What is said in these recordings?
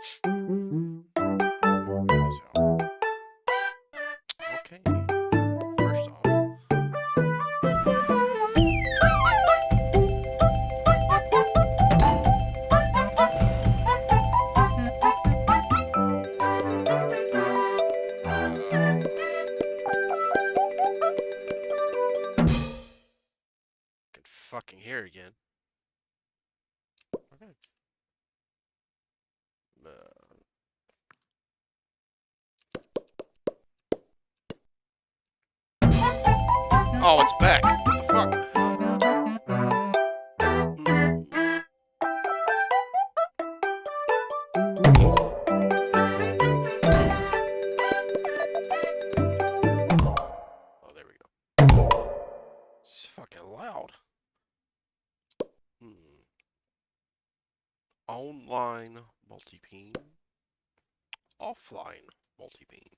So, okay. First off, I can fucking hear again. Okay. Oh, it's back. What the fuck? Oh, there we go. It's fucking loud. Online multi-peen. Offline multi-peen.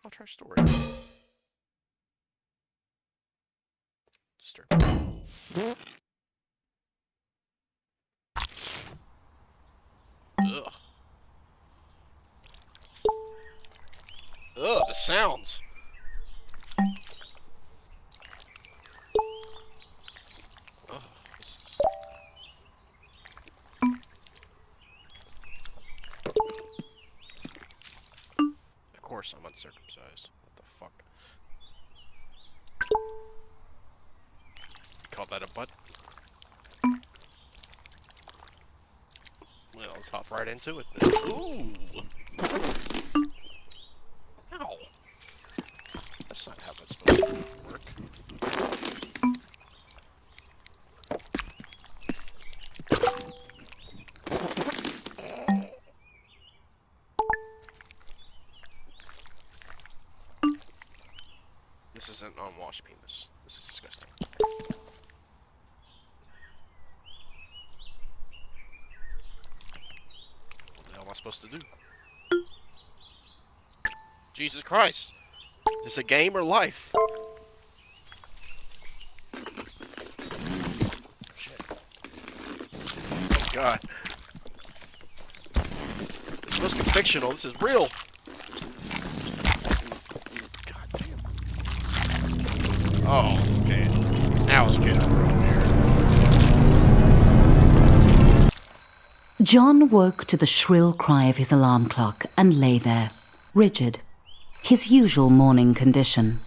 I'll try storage. Disturb. Ugh. Ugh, the sounds. Ugh, this is... Of course I'm uncircumcised. What the fuck? You call that a butt? Well, let's hop right into it then. Ooh! Ow! That's not how that's supposed to work. This is an unwashed penis. This is disgusting. What the hell am I supposed to do? Jesus Christ! Is this a game or life? Shit. Oh God. It's supposed to be fictional. This is real. God damn. Oh, okay. Now it's getting real weird. John woke to the shrill cry of his alarm clock and lay there, rigid, his usual morning condition.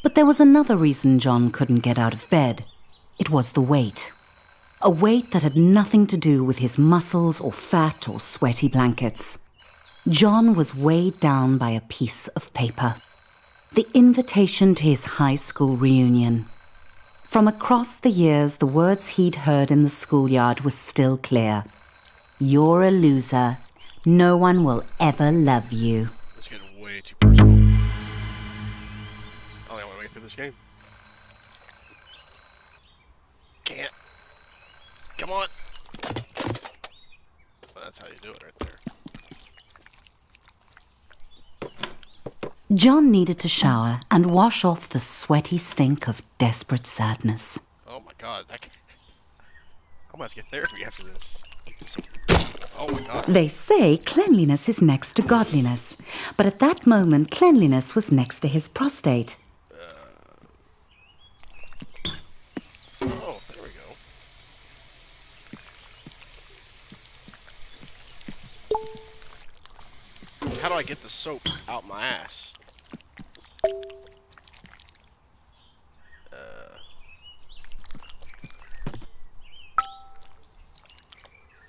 But there was another reason John couldn't get out of bed. It was the weight. A weight that had nothing to do with his muscles or fat or sweaty blankets. John was weighed down by a piece of paper. The invitation to his high school reunion. From across the years, the words he'd heard in the schoolyard were still clear. You're a loser. No one will ever love you. It's getting way too personal. I only want to make it through this game. Can't. Come on. Well, that's how you do it right there. John needed to shower and wash off the sweaty stink of desperate sadness. Oh my God. I'm gonna have to get therapy after this. Oh my God. They say cleanliness is next to godliness, but at that moment, cleanliness was next to his prostate. Oh, there we go. How do I get the soap out my ass?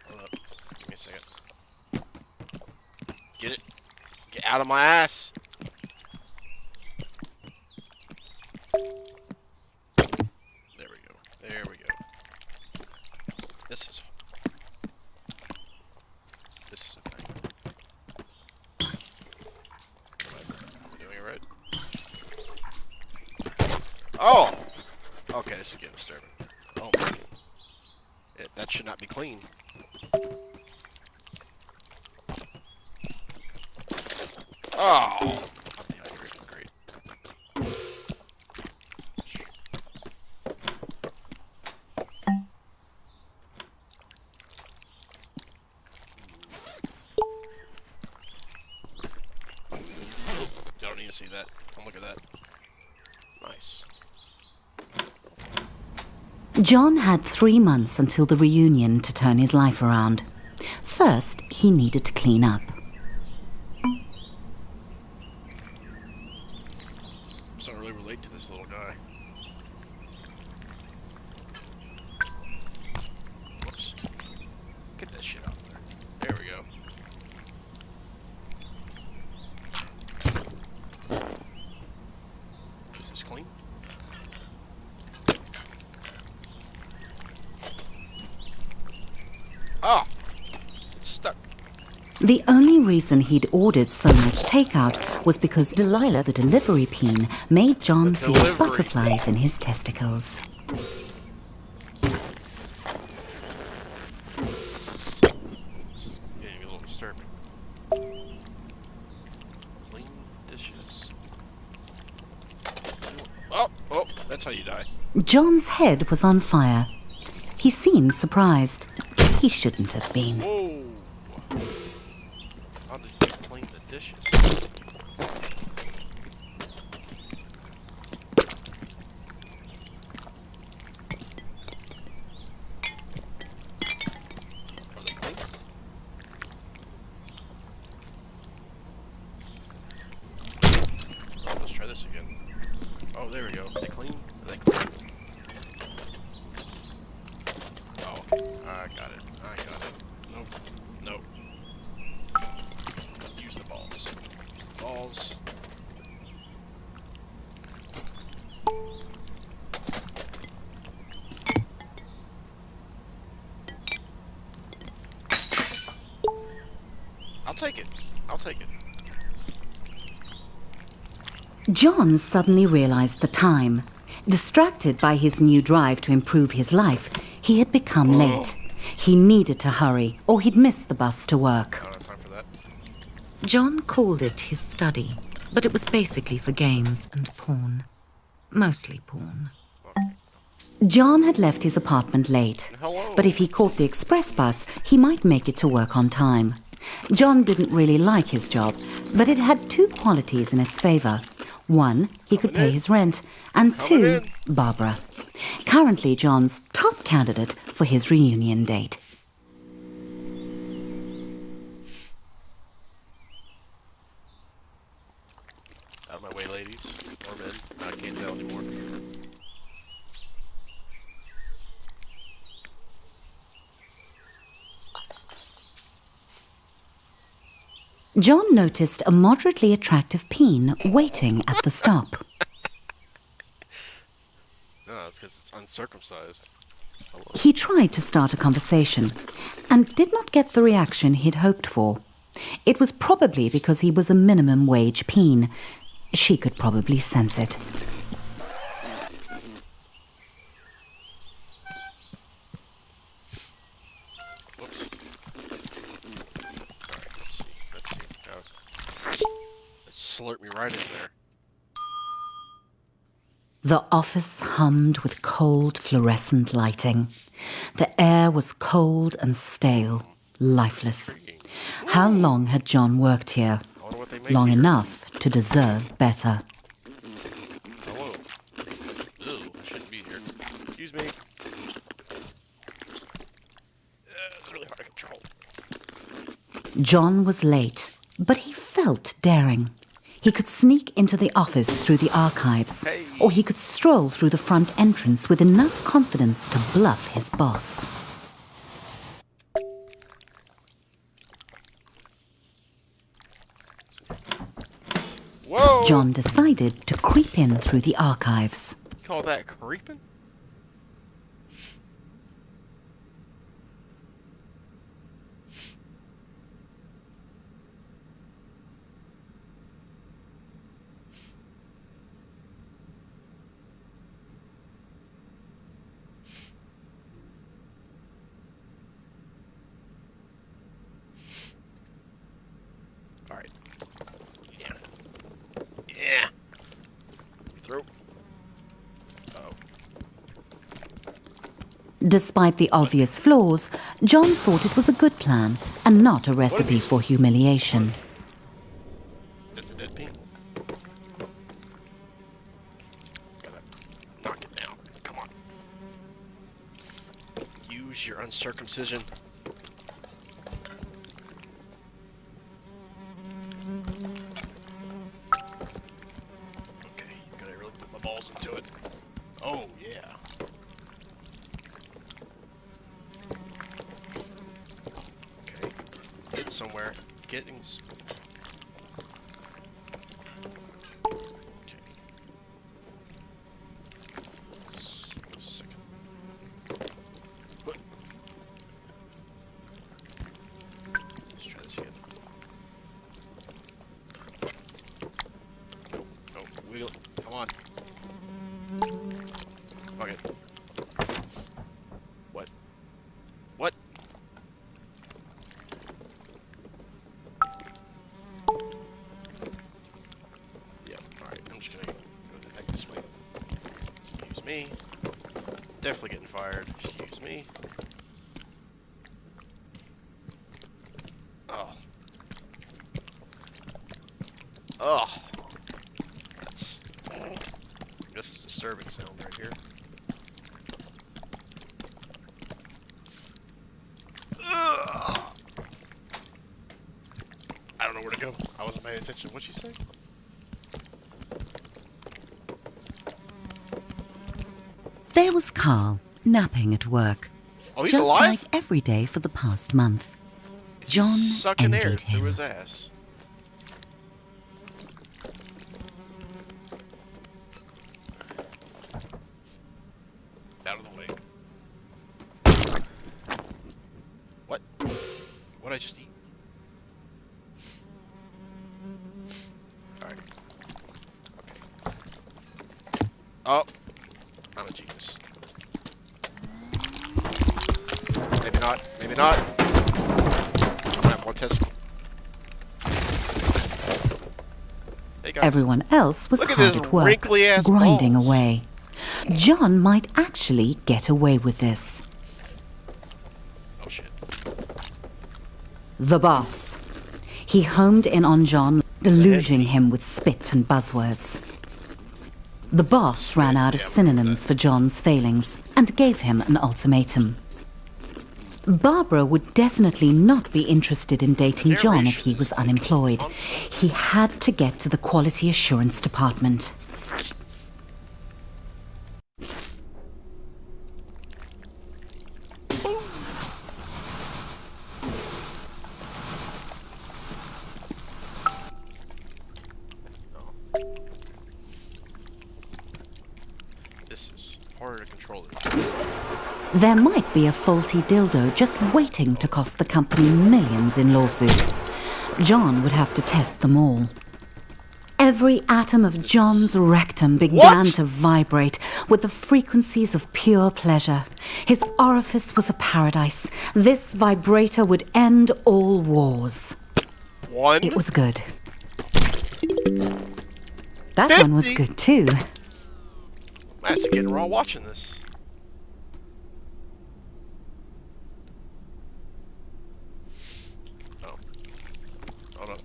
Hold up. Give me a second. Get it. Get out of my ass. There we go. There we go. This is a thing. Am I doing it right? Oh! Okay, this is getting disturbing. Oh man. That should not be clean. Oh! I'm dehydrated. Great. see that. Come look at that. Nice. John had 3 months until the reunion to turn his life around. First, he needed to clean up. So I don't really relate to this little guy. Whoops. Get that shit out there. There we go. Is this clean? Ah! It's stuck. The only reason he'd ordered so much takeout was because Delilah, the delivery peen, made John feel butterflies in his testicles. This is getting a little disturbing. Clean dishes. Oh, that's how you die. John's head was on fire. He seemed surprised. He shouldn't have been. Whoa! How did you clean the dishes? Are they clean? Oh, let's try this again. Oh, there we go. Are they clean? Are they clean? Oh, okay. I got it. Nope. Nope. Use the balls. Balls. I'll take it. I'll take it. John suddenly realized the time. Distracted by his new drive to improve his life, he had become late. He needed to hurry, or he'd miss the bus to work. I don't have time for that. John called it his study, but it was basically for games and porn. Mostly porn. John had left his apartment late, Hello. but if he caught the express bus, he might make it to work on time. John didn't really like his job, but it had 2 qualities in its favor. 1, he could pay his rent, and 2, Barbara. Currently John's top candidate for his reunion date. Out of my way, ladies. Or men. I can't tell anymore. John noticed a moderately attractive peen waiting at the stop. No, it's because it's uncircumcised. Hello. He tried to start a conversation and did not get the reaction he'd hoped for. It was probably because he was a minimum wage peen. She could probably sense it. Whoops. Alright, let's see. Let's slurp me right in there. The office hummed with cold fluorescent lighting. The air was cold and stale, lifeless. How long had John worked here? I wonder what they make Long here. enough to deserve better. Hello. Ew, I shouldn't be here. Excuse me. It's really hard to control. John was late, but he felt daring. He could sneak into the office through the archives, Hey. or he could stroll through the front entrance with enough confidence to bluff his boss. Whoa! John decided to creep in through the archives. You call that creeping? Alright. Yeah. Yeah. Throat. Oh. Despite the obvious flaws, John thought it was a good plan and not a recipe for humiliation. That's a dead peen. circumcision. Okay, gotta really put my balls into it. Oh, yeah. Okay, get somewhere. Getting... Okay. Just a second. What? Let's try this again. Nope, nope, wiggle. Come on. Okay. What? What? Yeah, alright, I'm just gonna go the heck this way. Excuse me. Definitely getting fired. Excuse me. Oh. Oh. That's... This is a disturbing sound right here. Ugh. I don't know where to go. I wasn't paying attention. What'd she say? There was Carl, napping at work. Oh, he's just alive? like every day for the past month. Is John he sucking air envied through him. his ass? Out of the way. What? What'd I just eat? Alright. Okay. Oh! I'm a genius. Maybe not. Maybe not. I'm gonna have one test. Hey guys. Everyone else was Look at hard this at work, wrinkly-ass grinding balls. away. John might actually get away with this. Oh shit. The boss. He homed in on John, deluging him with spit and buzzwords. The boss ran out of Yeah, synonyms for John's failings and gave him an ultimatum. Barbara would definitely not be interested in dating John if he was unemployed. He had to get to the quality assurance department. This is harder to control. There might be a faulty dildo just waiting to cost the company millions in lawsuits. John would have to test them all. Every atom of John's rectum began to vibrate with the frequencies of pure pleasure. His orifice was a paradise. This vibrator would end all wars. One. It was good. That one was 50. good too. I'm actually getting raw watching this. Oh. Hold on.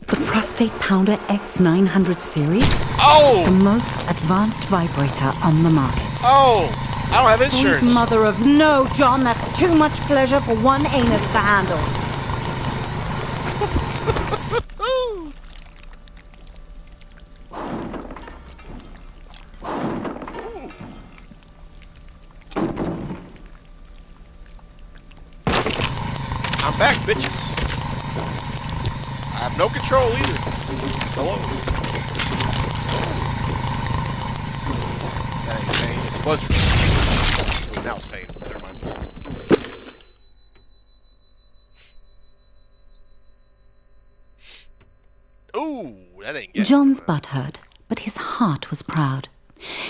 The Prostate Pounder X900 series, the Oh! most advanced vibrator on the market. Oh! I don't have Sweet insurance. mother of no, John, that's too much pleasure for one anus to handle. I'm back, bitches. I have no control either. Hello. That ain't pain, it's pleasure. Wait, now it's pain. Never mind. Ooh, that ain't getting John's to butt hurt, but his heart was proud.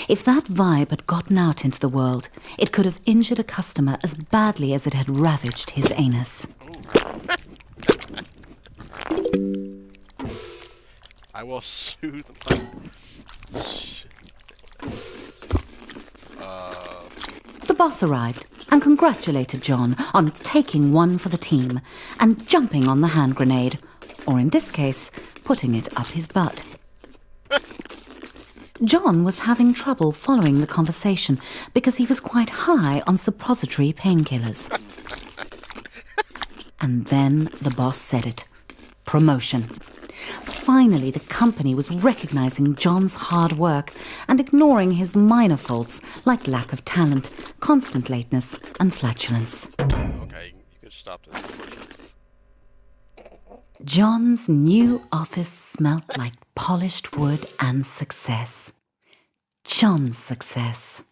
If that vibe had gotten out into the world, it could have injured a customer as badly as it had ravaged his anus. I will soothe my... The boss arrived and congratulated John on taking one for the team and jumping on the hand grenade, or in this case, putting it up his butt. John was having trouble following the conversation because he was quite high on suppository painkillers. And then the boss said it. Promotion. Finally, the company was recognizing John's hard work and ignoring his minor faults like lack of talent, constant lateness, and flatulence. Okay, you could stop this. John's new office smelt like polished wood and success. John's success.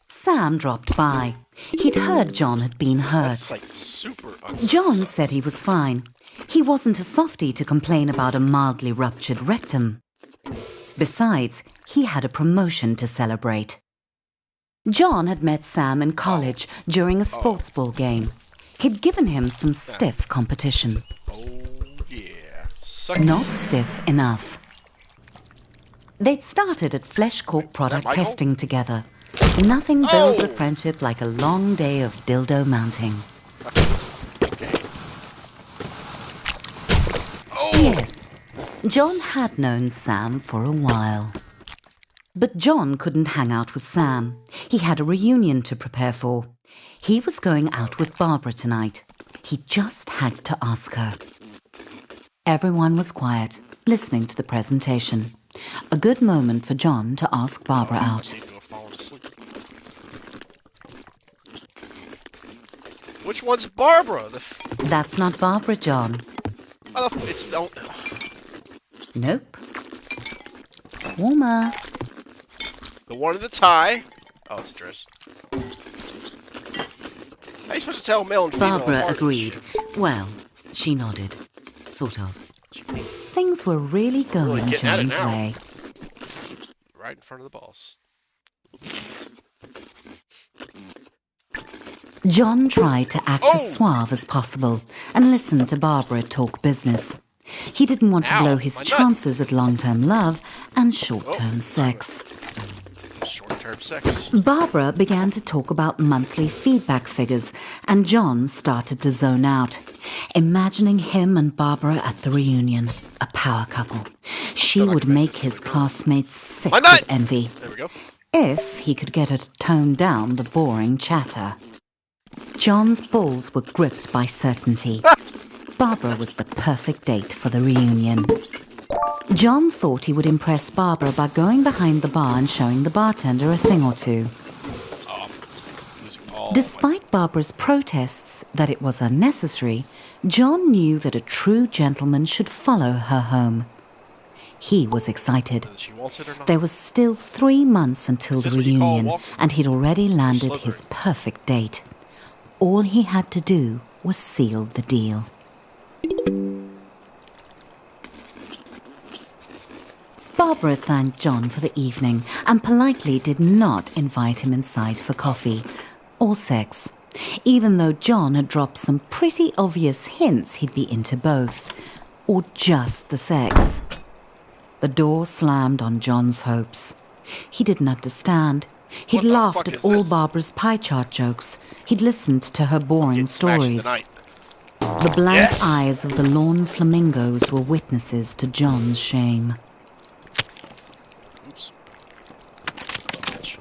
Sam dropped by. He'd heard John had been hurt. That's like super John said he was fine. He wasn't a softie to complain about a mildly ruptured rectum. Besides, he had a promotion to celebrate. John had met Sam in college during a sports ball game. He'd given him some stiff competition. Oh, yeah. Sucks. Not stiff enough. They'd started at Flesh Corp product Michael? testing together. Nothing builds a friendship like a long day of dildo mounting. Okay. Oh! Yes, John had known Sam for a while. But John couldn't hang out with Sam. He had a reunion to prepare for. He was going out with Barbara tonight. He just had to ask her. Everyone was quiet, listening to the presentation. A good moment for John to ask Barbara out. Which one's Barbara? That's not Barbara, John. It's the... Nope. Warmer. The one in the tie. Oh, it's a dress. How are you supposed to tell male and female Barbara apart? agreed. Well, she nodded. Sort of. Things were really going getting at it John's now. way. Right in front of the boss. John tried to act as suave as possible and listen to Barbara talk business. He didn't want to blow his my nut. chances at long-term love and short-term sex. Short-term sex. Barbara began to talk about monthly feedback figures, and John started to zone out, imagining him and Barbara at the reunion, a power couple. She Feel like would a mess make this his is going. classmates sick My nut! with envy, There we go. if he could get her to tone down the boring chatter. John's balls were gripped by certainty. Barbara was the perfect date for the reunion. John thought he would impress Barbara by going behind the bar and showing the bartender a thing or two. Despite Barbara's protests that it was unnecessary, John knew that a true gentleman should follow her home. He was excited. Whether she wants it or not. There was still 3 months until Is the this what you call a reunion, walk? and he'd already landed Slytherin. his perfect date. All he had to do was seal the deal. Barbara thanked John for the evening and politely did not invite him inside for coffee or sex, even though John had dropped some pretty obvious hints he'd be into both, or just the sex. The door slammed on John's hopes. He didn't understand. He'd What the laughed fuck at is all this? Barbara's pie chart jokes. He'd listened to her boring Get smashed stories. tonight. The blank Yes! eyes of the lawn flamingos were witnesses to John's shame. Oops. Bitch.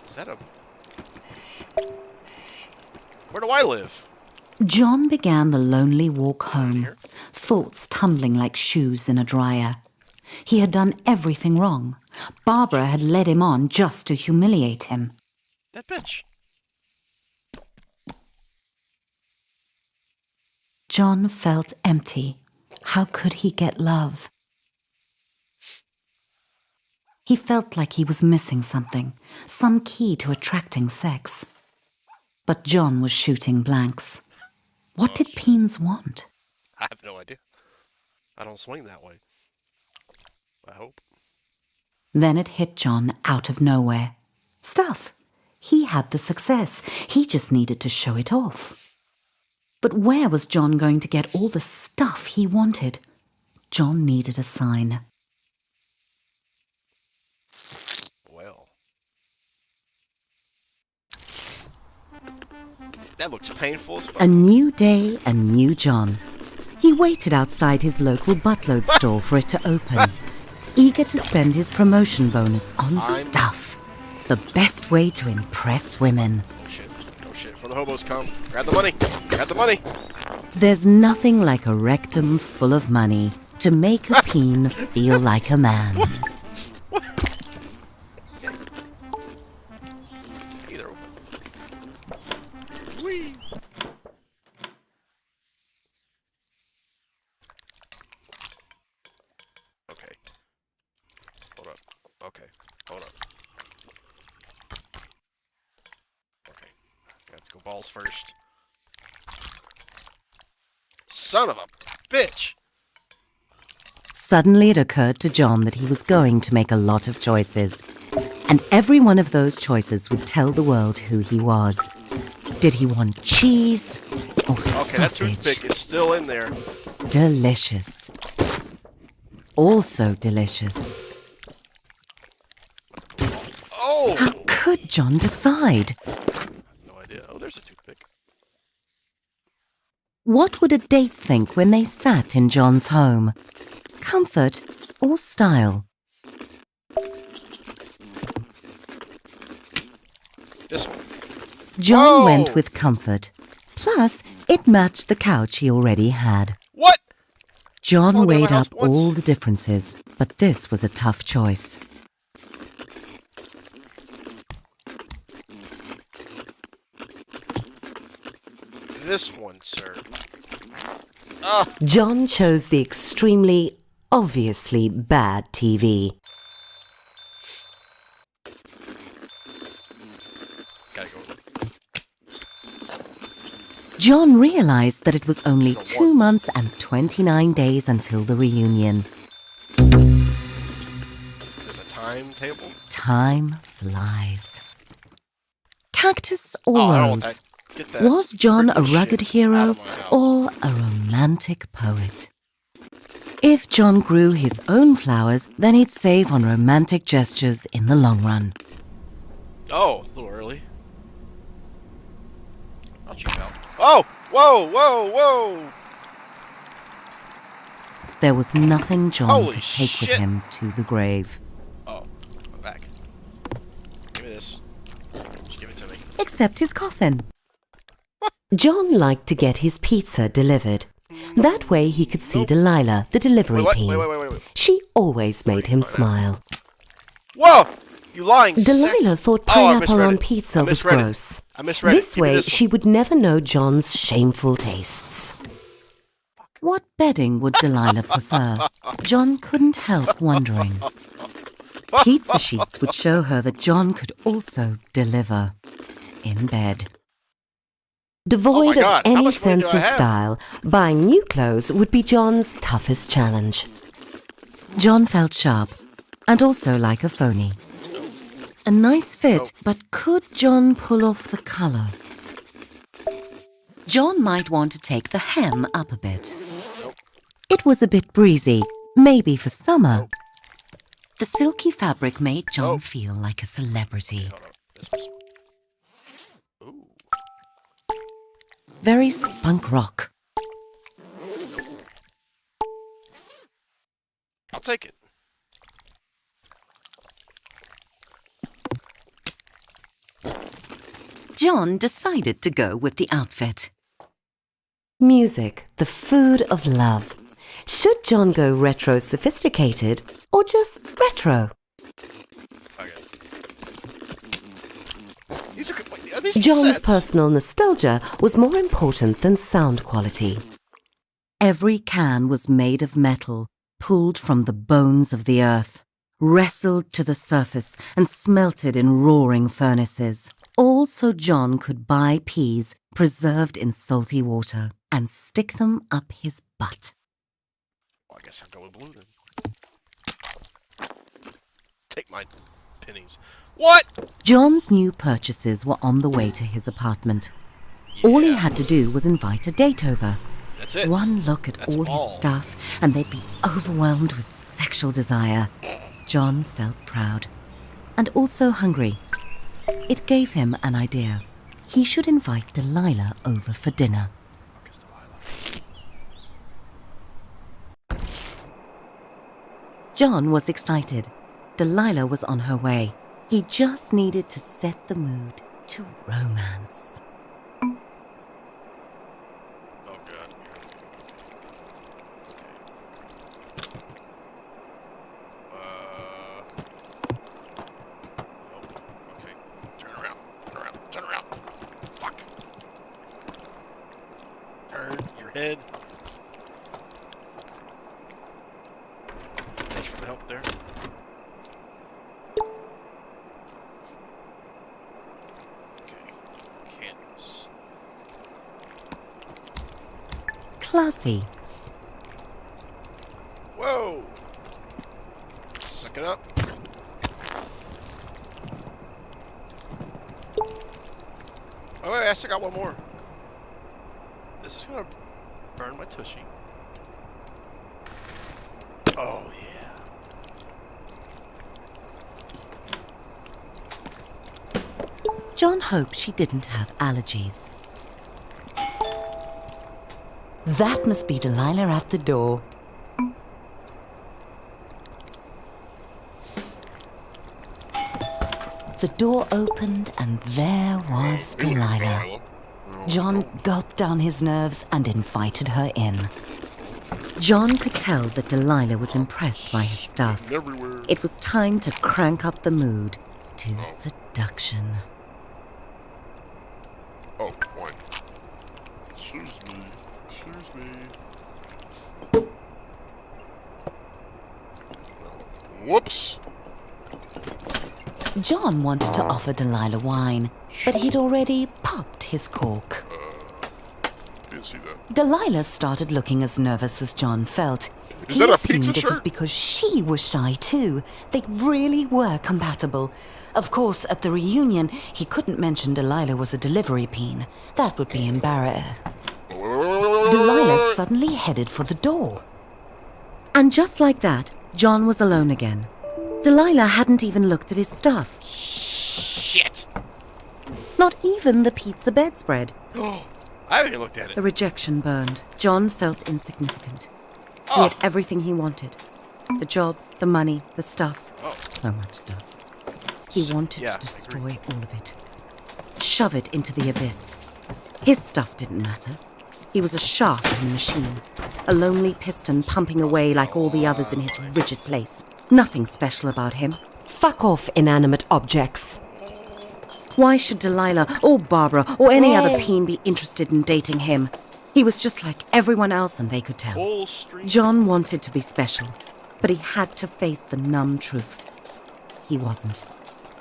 Is that a... Where do I live? John began the lonely walk home, here? thoughts tumbling like shoes in a dryer. He had done everything wrong. Barbara had led him on just to humiliate him. That bitch. John felt empty. How could he get love? He felt like he was missing something, some key to attracting sex. But John was shooting blanks. What did Peens want? I have no idea. I don't swing that way. I hope. Then it hit John out of nowhere. Stuff. He had the success. He just needed to show it off. But where was John going to get all the stuff he wanted? John needed a sign. Well. That looks painful as fuck. A new day, a new John. He He waited outside his local buttload store for it to open, eager to spend his promotion bonus on stuff. The best way to impress women. Oh shit. Oh shit. Before the hobos come. Grab the money. Grab the money. There's nothing like a rectum full of money to make a peen feel like a man. What? Either open. Whee! Okay. Hold up. Okay. Hold up. Okay. Let's go balls first. Son of a bitch! Suddenly it occurred to John that he was going to make a lot of choices. And every one of those choices would tell the world who he was. Did he want cheese or sausage? Okay, that toothpick is still in there. Delicious. Also delicious. Oh! How could John decide? No idea. Oh, there's a toothpick. What would a date think when they sat in John's home? Comfort or style? This one. John Whoa! went with comfort. Plus, it matched the couch he already had. What? John I've only been weighed to my house up once. all the differences, but this was a tough choice. This one, sir. John chose the extremely, obviously bad TV. Gotta go. John realized that it was only For 2 once. months and 29 days until the reunion. There's a timetable. Time flies. Cactus or Oh, I don't want rose? that. Get that. Was John a freaking rugged shit hero out of my house. or a romantic poet? If John grew his own flowers, then he'd save on romantic gestures in the long run. Oh, a little early. I'll check out. Oh! Whoa! Whoa! Whoa! There was nothing John Holy could take with shit. him to the grave. Oh, I'm back. Give me this. Just give it to me. Except his coffin. John liked to get his pizza delivered. That way he could see Nope. Delilah, the delivery Wait, peen. wait. She always made him smile. Whoa! You lying Delilah sex. thought Oh, I pineapple misread on it. pizza I was misread it. gross. I misread This it. Give me way this she one. would never know John's shameful tastes. What bedding would Delilah prefer? John couldn't help wondering. Pizza sheets would show her that John could also deliver in bed. Devoid God, of how any much money do sense I of have? style, buying new clothes would be John's toughest challenge. John felt sharp and also like a phony. A nice fit, but could John pull off the colour? John might want to take the hem up a bit. It was a bit breezy, maybe for summer. The silky fabric made John feel like a celebrity. Hold on. This was... Ooh. Very spunk rock. I'll take it. John decided to go with the outfit. Music, the food of love. Should John go retro sophisticated or just retro? Okay. These are these John's sets? personal nostalgia was more important than sound quality. Every can was made of metal, pulled from the bones of the earth, wrestled to the surface and smelted in roaring furnaces. All so John could buy peas preserved in salty water and stick them up his butt. Well, I guess I'll go with blue then. Take my pennies. What? John's new purchases were on the way to his apartment. All he Yeah. had to do was invite a date over. That's it. One look at That's all all. his stuff, and they'd be overwhelmed with sexual desire. John felt proud, and also hungry. It gave him an idea. He should invite Delilah over for dinner. Fuck is Delilah? John was excited. Delilah was on her way. He just needed to set the mood to romance. Oh god. Okay. Turn around. Turn around. Fuck. Turn your head. Thanks for the help there. Classy. Whoa! Suck it up. Oh wait, I still got one more. This is gonna burn my tushy. Oh yeah. John hoped she didn't have allergies. That must be Delilah at the door. The door opened and there was Delilah. John gulped down his nerves and invited her in. John could tell that Delilah was impressed by his stuff. It was time to crank up the mood to seduction. Oh, boy. Excuse me. Whoops. John wanted to offer Delilah wine, but he'd already popped his cork. Didn't see that. Delilah started looking as nervous as John felt. Is He that a assumed pizza it was shirt? because she was shy too. They really were compatible. Of course, at the reunion, he couldn't mention Delilah was a delivery peen. That would be embarrassing. Delilah suddenly headed for the door. And just like that, John was alone again. Delilah hadn't even looked at his stuff. Shit! Not even the pizza bedspread. I haven't even looked at it. The rejection burned. John felt insignificant. He had everything he wanted. The job, the money, the stuff. So much stuff. He wanted to destroy all of it. Shove it into the abyss. His stuff didn't matter. He was a shaft in the machine. A lonely piston pumping away like all the others in his rigid place. Nothing special about him. Fuck off, inanimate objects. Why should Delilah or Barbara or any other peen be interested in dating him? He was just like everyone else and they could tell. Full street. John wanted to be special, but he had to face the numb truth. He wasn't.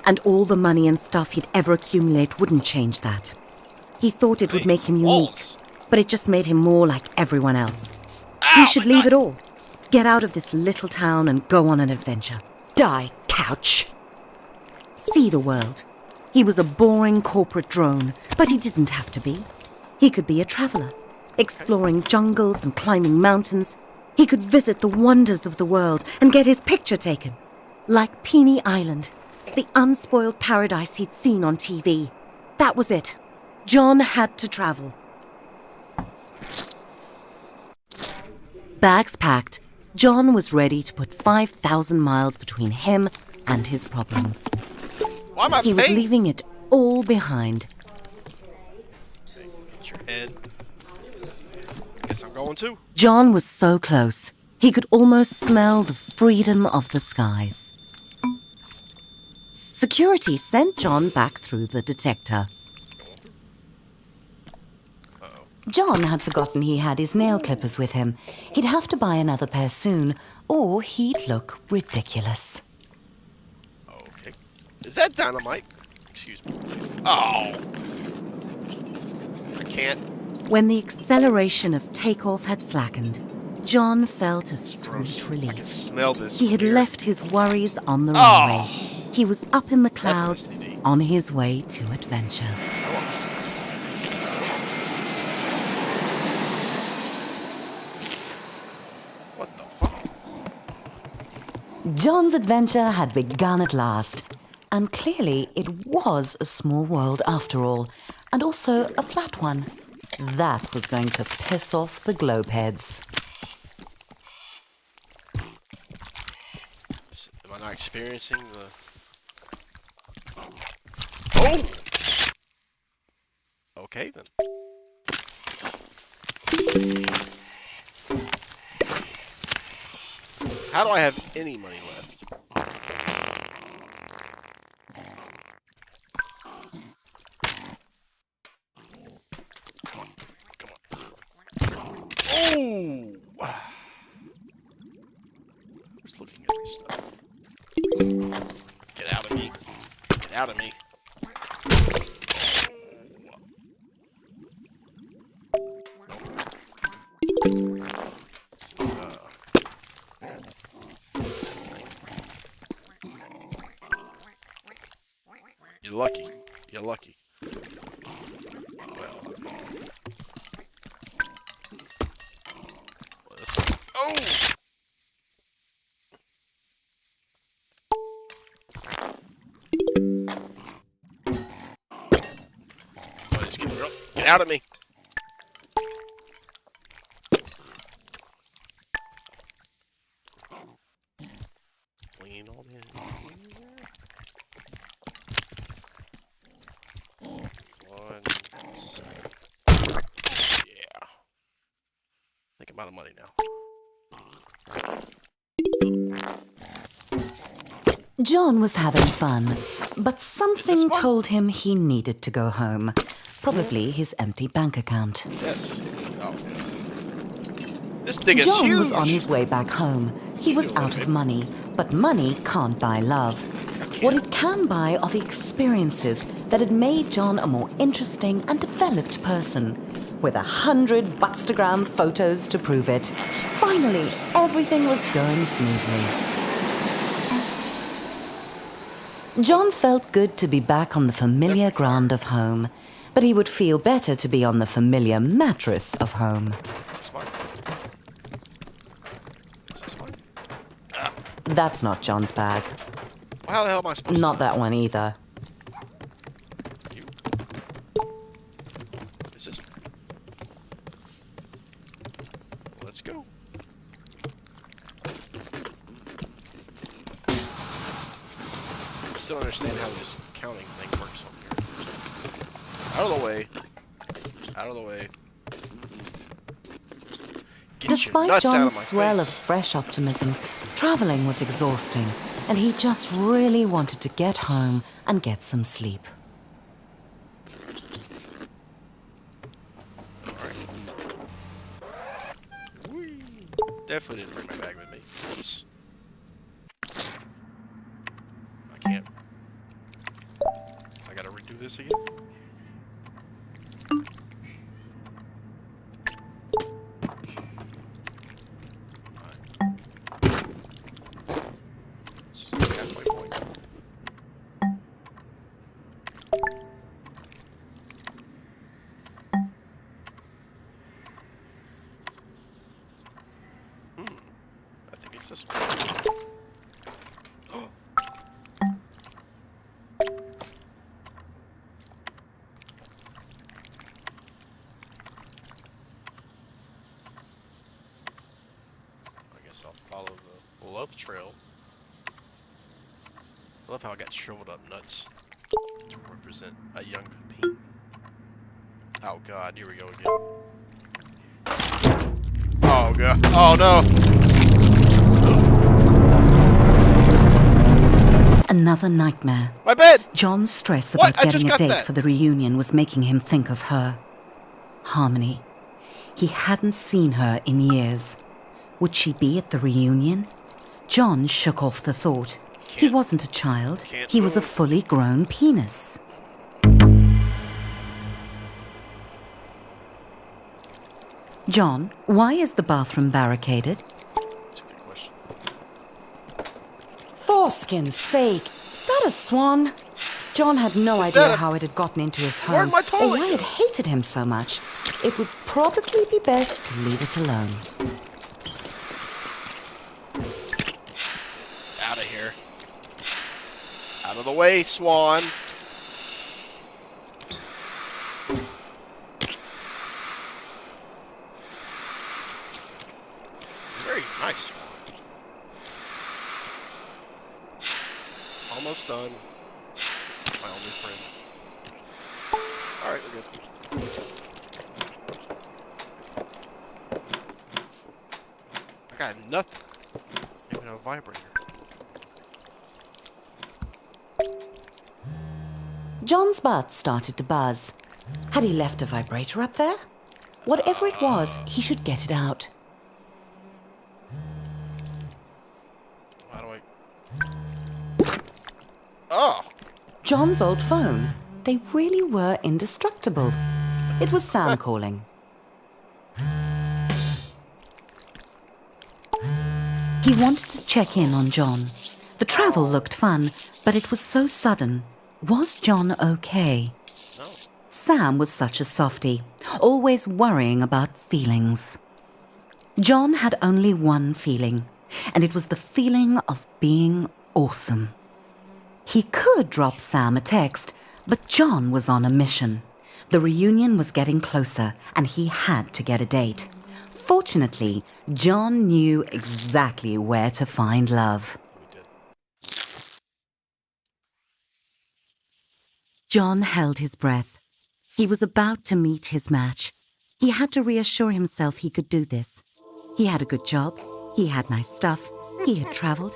And all the money and stuff he'd ever accumulate wouldn't change that. He thought it would make him unique, but it just made him more like everyone else. He should leave it all. Get out of this little town and go on an adventure. Die, couch. See the world. He was a boring corporate drone, but he didn't have to be. He could be a traveler, exploring jungles and climbing mountains. He could visit the wonders of the world and get his picture taken. Like Peony Island, the unspoiled paradise he'd seen on TV. That was it. John had to travel. Bags packed, John was ready to put 5,000 miles between him and his problems. Why am I He was paying? leaving it all behind. Get your head. Guess I'm going too. John was so close. He could almost smell the freedom of the skies. Security sent John back through the detector. John had forgotten he had his nail clippers with him. He'd have to buy another pair soon, or he'd look ridiculous. Okay. Is that dynamite? Excuse me. Oh! I can't. When the acceleration of takeoff had slackened, John felt a sweet I can relief. smell this. He had from here. left his worries on the Oh. runway. He was up in the That's an clouds, STD. on his way to adventure. What the fuck? John's adventure had begun at last. And clearly it was a small world after all, and also a flat one. That was going to piss off the globeheads. experiencing the... Oh! Okay, then. How do I have any money left? Oh! Just looking at this stuff. Get out of me. Get out of me. This is, you're lucky. You're lucky. Well, oh! Oh, he's getting real. Get out of me! Lean on in. One second. Yeah. I think I'm out of money now. John was having fun, but something one? told him he needed to go home. Probably his empty bank account. Yes. Oh. This thing is John huge. was on his way back home. He was out of money, but money can't buy love. What it can buy are the experiences that had made John a more interesting and developed person, with 100 Buckstagram photos to prove it. Finally, everything was going smoothly. John felt good to be back on the familiar ground of home, but he would feel better to be on the familiar mattress of home. That's not John's bag. Well, how the hell am I supposed to... Not that one either. You? Is this... Let's go. I still don't understand how this counting thing works on here. Out of the way. Out of the way. Get your Despite nuts out John's of my swell face. of fresh optimism, traveling was exhausting, and he just really wanted to get home and get some sleep. Alright. Whee. Definitely didn't bring my bag with me. Oops. I can't. I gotta redo this again. Halfway point. I think it's this one. I guess I'll follow the love trail. I love how I got shriveled up nuts to represent a young peen. Oh god, here we go again. Oh god. Oh no! Another nightmare. My bed! John's stress What? about I just getting a got date that. for the reunion was making him think of her. Harmony. He hadn't seen her in years. Would she be at the reunion? John shook off the thought. He wasn't a child. Can't He was a move. fully grown penis. John, why is the bathroom barricaded? That's a good question. Foreskin's sake! Is that a swan? John had no Is that idea a- how it had gotten into his Where'd home my or toilet why go? it hated him so much. It would probably be best to leave it alone. Out of here. Out of the way, Swan. Very nice, Swan. got nothing. Even a vibrator. John's butt started to buzz. Had he left a vibrator up there? Whatever it was, he should get it out. How do I... Oh! John's old phone. They really were indestructible. It was Sam calling. He wanted to check in on John. The travel looked fun, but it was so sudden. Was John okay? No. Sam was such a softie, always worrying about feelings. John had only one feeling, and it was the feeling of being awesome. He could drop Sam a text, but John was on a mission. The reunion was getting closer, and he had to get a date. Fortunately, John knew exactly where to find love. We did. John held his breath. He was about to meet his match. He had to reassure himself he could do this. He had a good job. He had nice stuff. He had traveled.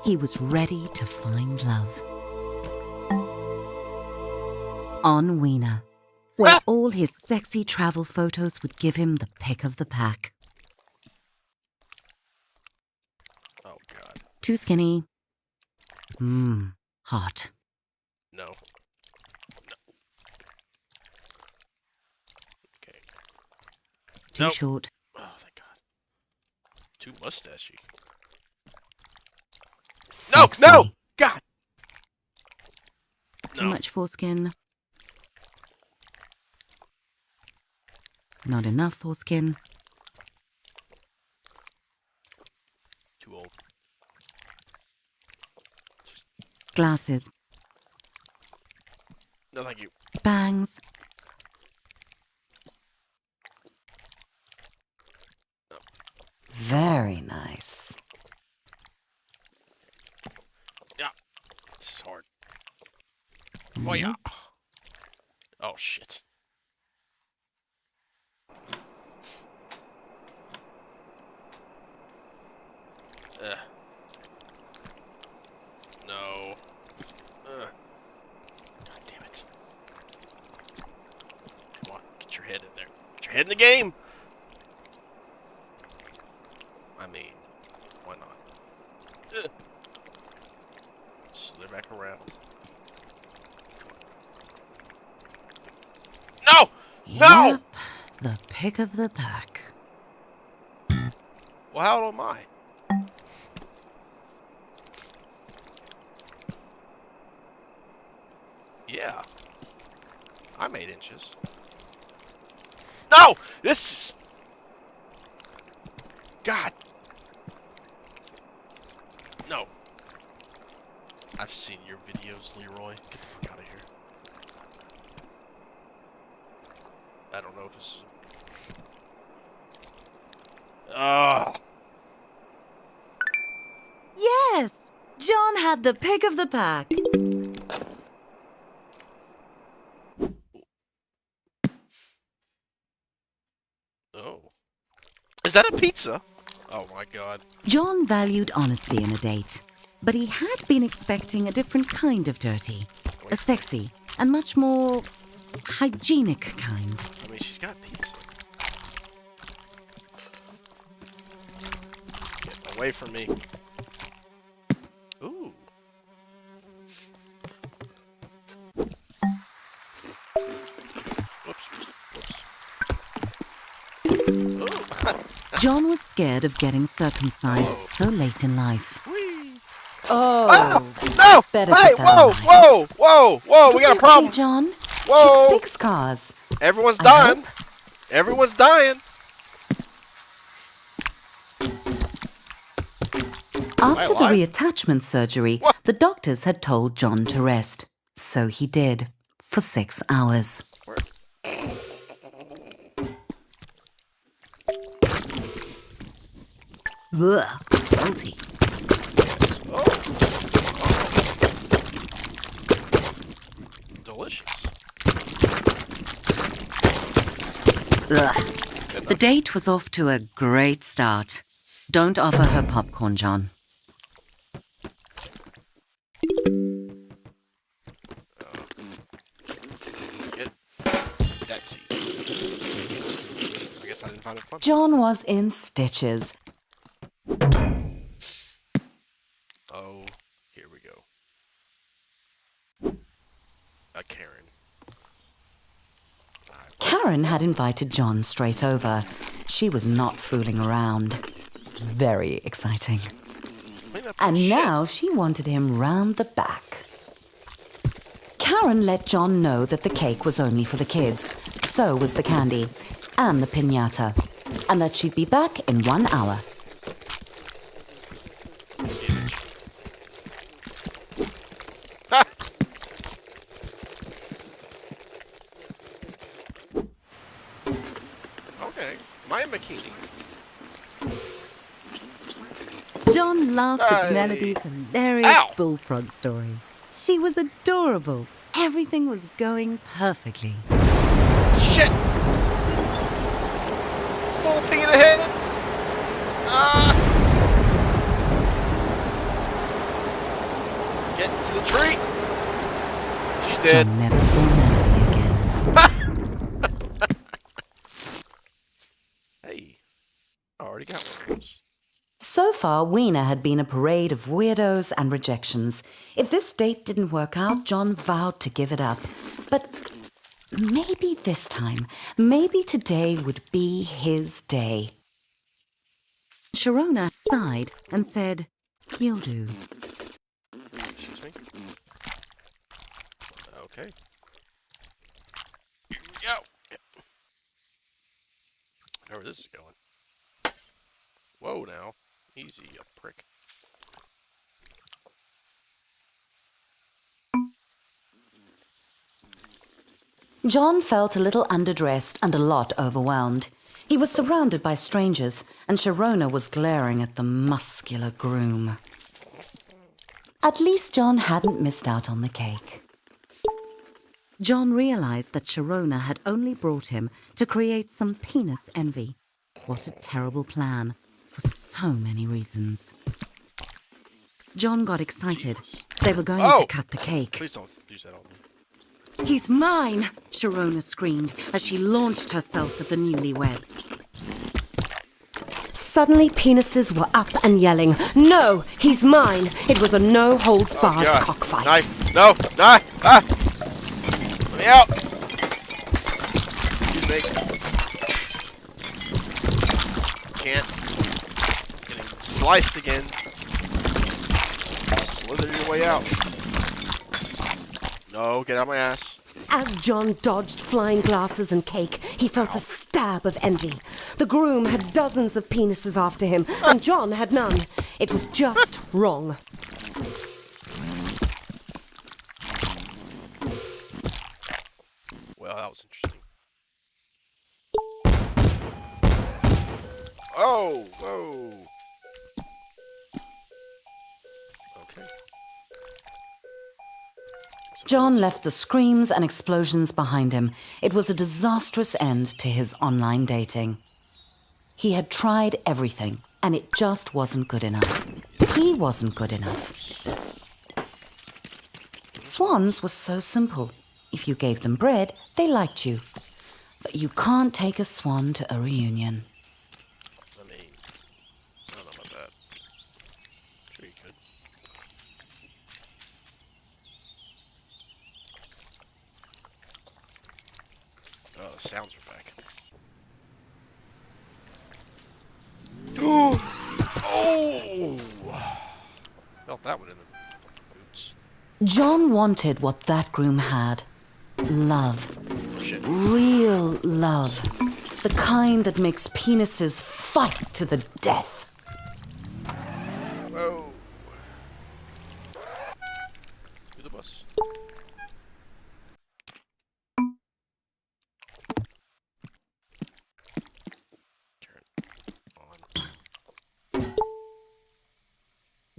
He was ready to find love. On Weena, where all his sexy travel photos would give him the pick of the pack. Oh, God. Too skinny. Hot. No. No. Okay. Too Nope. short. Oh, thank God. Too mustachy. Sexy. No! No! God! Too No. much foreskin. Not enough foreskin. Too old. Glasses. No, thank you. Bangs. No. Very nice. Yeah. This is hard. Oh, yeah. Oh, shit. No. God damn it. Come on, get your head in there. Get your head in the game! I mean, why not? Slither back around. No! No! Yep, the pick of the pack. Well, how old am I? Yeah. I'm 8 inches. No! This is... God. No. I've seen your videos, Leroy. Get the fuck out of here. I don't know if this is... Ugh. Yes! John had the pick of the pack. Oh. Is that a pizza? Oh my God. John valued honesty in a date, but he had been expecting a different kind of dirty. A sexy and much more hygienic kind. I mean, she's got pizza. Get away from me. Ooh. Whoops. Ooh. John was scared of getting circumcised so late in life. Whee. Oh, No! better Hey! put that Whoa! on ice. Whoa! Whoa! Whoa! We got a Okay, problem. John. Whoa. Chick sticks cars. Everyone's I dying. hope. Everyone's dying. After the alive? reattachment surgery, What? the doctors had told John to rest. So he did, for 6 hours. Ugh, salty. Oh. Delicious. Ugh. The date was off to a great start. Don't offer her popcorn, John. Get that seed. I guess I didn't find it fun. John was in stitches. Oh, here we go. A Karen. Karen had invited John straight over. She was not fooling around. Very exciting. And now she wanted him round the back. Karen let John know that the cake was only for the kids. So was the candy and the piñata. And that she'd be back in 1 hour. Okay. Am I in bikini? John laughed at Hey. Melody's hilarious Ow. bullfrog story. She was adorable. Everything was going perfectly. Shit! Full speed ahead! Get to the tree! She's dead. John never saw Melody again. Hey. I already got one of those. So far, Weena had been a parade of weirdos and rejections. If this date didn't work out, John vowed to give it up. But maybe this time, maybe today would be his day. Sharona sighed and said, "You'll do." Excuse me. Okay. Here we go. I know where this is going. Whoa now. Easy, you prick. John felt a little underdressed and a lot overwhelmed. He was surrounded by strangers, and Sharona was glaring at the muscular groom. At least John hadn't missed out on the cake. John realized that Sharona had only brought him to create some penis envy. What a terrible plan, for so many reasons. John got excited. Jesus. They were going Oh! to cut the cake. Please don't use that on me. "He's mine!" Sharona screamed as she launched herself at the newlyweds. Suddenly, penises were up and yelling, "No, he's mine!" It was a no-holds-barred God. cockfight. Knife! No! Knife! Ah! Let me out! Excuse me. Can't. Getting sliced again. Slither your way out. No, get out of my ass. As John dodged flying glasses and cake, he felt a stab of envy. The groom had dozens of penises after him, and John had none. It was just wrong. Well, that was interesting. Oh! Whoa! Okay. John left the screams and explosions behind him. It was a disastrous end to his online dating. He had tried everything, and it just wasn't good enough. He wasn't good enough. Swans were so simple. If you gave them bread, they liked you. But you can't take a swan to a reunion. I mean, I don't know about that. Sure you could. Oh, the sounds are back. Oh! Oh! Felt that one in the boots. John wanted what that groom had. Love. Shit. Real love. The kind that makes penises fight to the death. Whoa. To the bus. Turn on.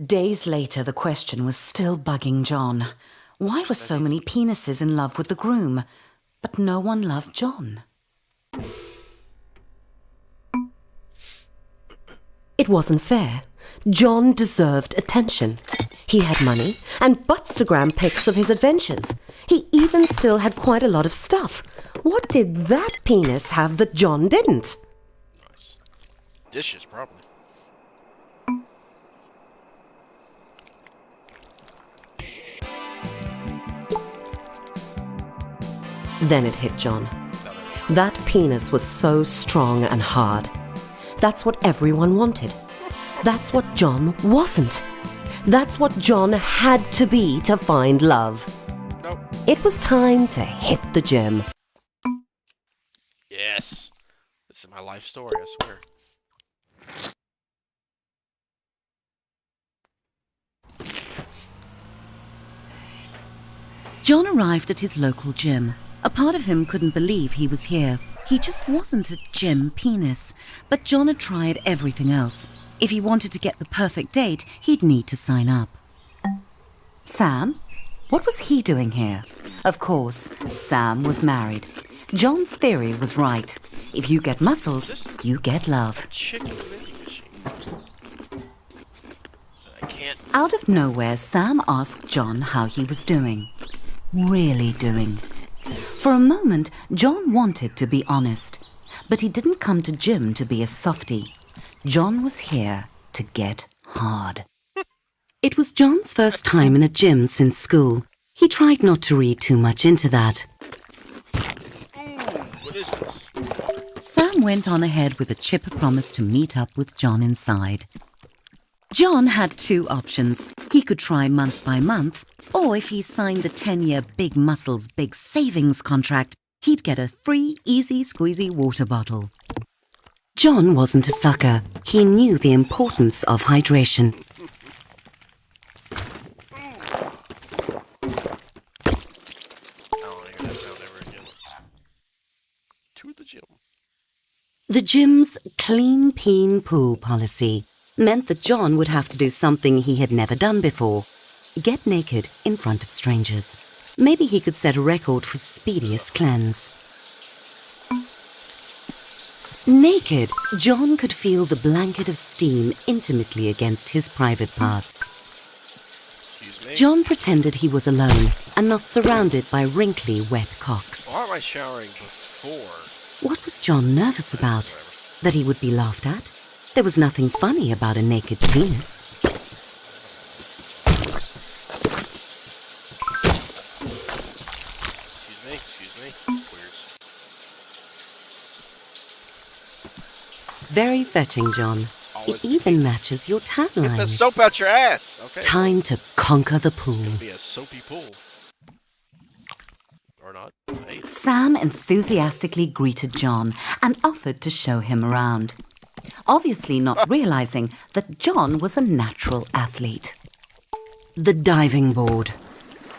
Days later, the question was still bugging John. Why were so many penises in love with the groom, but no one loved John? It wasn't fair. John deserved attention. He had money and Buttstagram pics of his adventures. He even still had quite a lot of stuff. What did that penis have that John didn't? Nice. Dishes, probably. Then it hit John. That penis was so strong and hard. That's what everyone wanted. That's what John wasn't. That's what John had to be to find love. Nope. It was time to hit the gym. Yes. This is my life story, I swear. John arrived at his local gym. A part of him couldn't believe he was here. He just wasn't a gym penis. But John had tried everything else. If he wanted to get the perfect date, he'd need to sign up. Sam? What was he doing here? Of course, Sam was married. John's theory was right. If you get muscles, you get love. Chicken vending machine. I can't. Out of nowhere, Sam asked John how he was doing. Really doing. For a moment, John wanted to be honest. But he didn't come to gym to be a softie. John was here to get hard. It was John's first time in a gym since school. He tried not to read too much into that. Ooh, what is this? Sam went on ahead with a chipper promise to meet up with John inside. John had two options. He could try month by month, or if he signed the 10-year Big Muscles Big Savings contract, he'd get a free easy squeezy water bottle. John wasn't a sucker. He knew the importance of hydration. I don't want to hear that sound ever again. To the gym. The gym's clean peen pool policy meant that John would have to do something he had never done before. Get naked in front of strangers. Maybe he could set a record for speediest cleanse. Naked, John could feel the blanket of steam intimately against his private parts. Excuse me. John pretended he was alone and not surrounded by wrinkly, wet cocks. Why am I showering before? What was John nervous about? That he would be laughed at? There was nothing funny about a naked penis. Excuse me. Queers. Very fetching, John. Always It even matches your Get the tagline. soap out your ass. Okay. Time to conquer the pool. Be a soapy pool. Or not. Hey. Sam enthusiastically greeted John and offered to show him around. Obviously not realizing that John was a natural athlete. The diving board.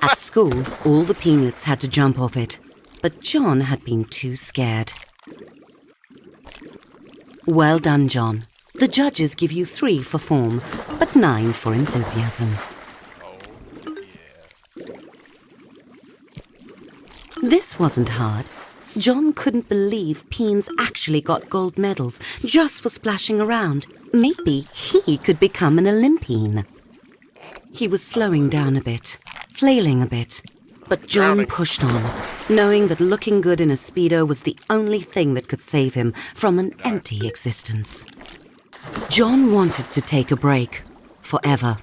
At school, all the peanuts had to jump off it, but John had been too scared. Well done, John. The judges give you 3 for form, but 9 for enthusiasm. Oh, yeah. This wasn't hard. John couldn't believe Peens actually got gold medals just for splashing around. Maybe he could become an Olympian. He was slowing down a bit, flailing a bit, but John Drowning. pushed on, knowing that looking good in a Speedo was the only thing that could save him from an empty existence. John wanted to take a break, forever.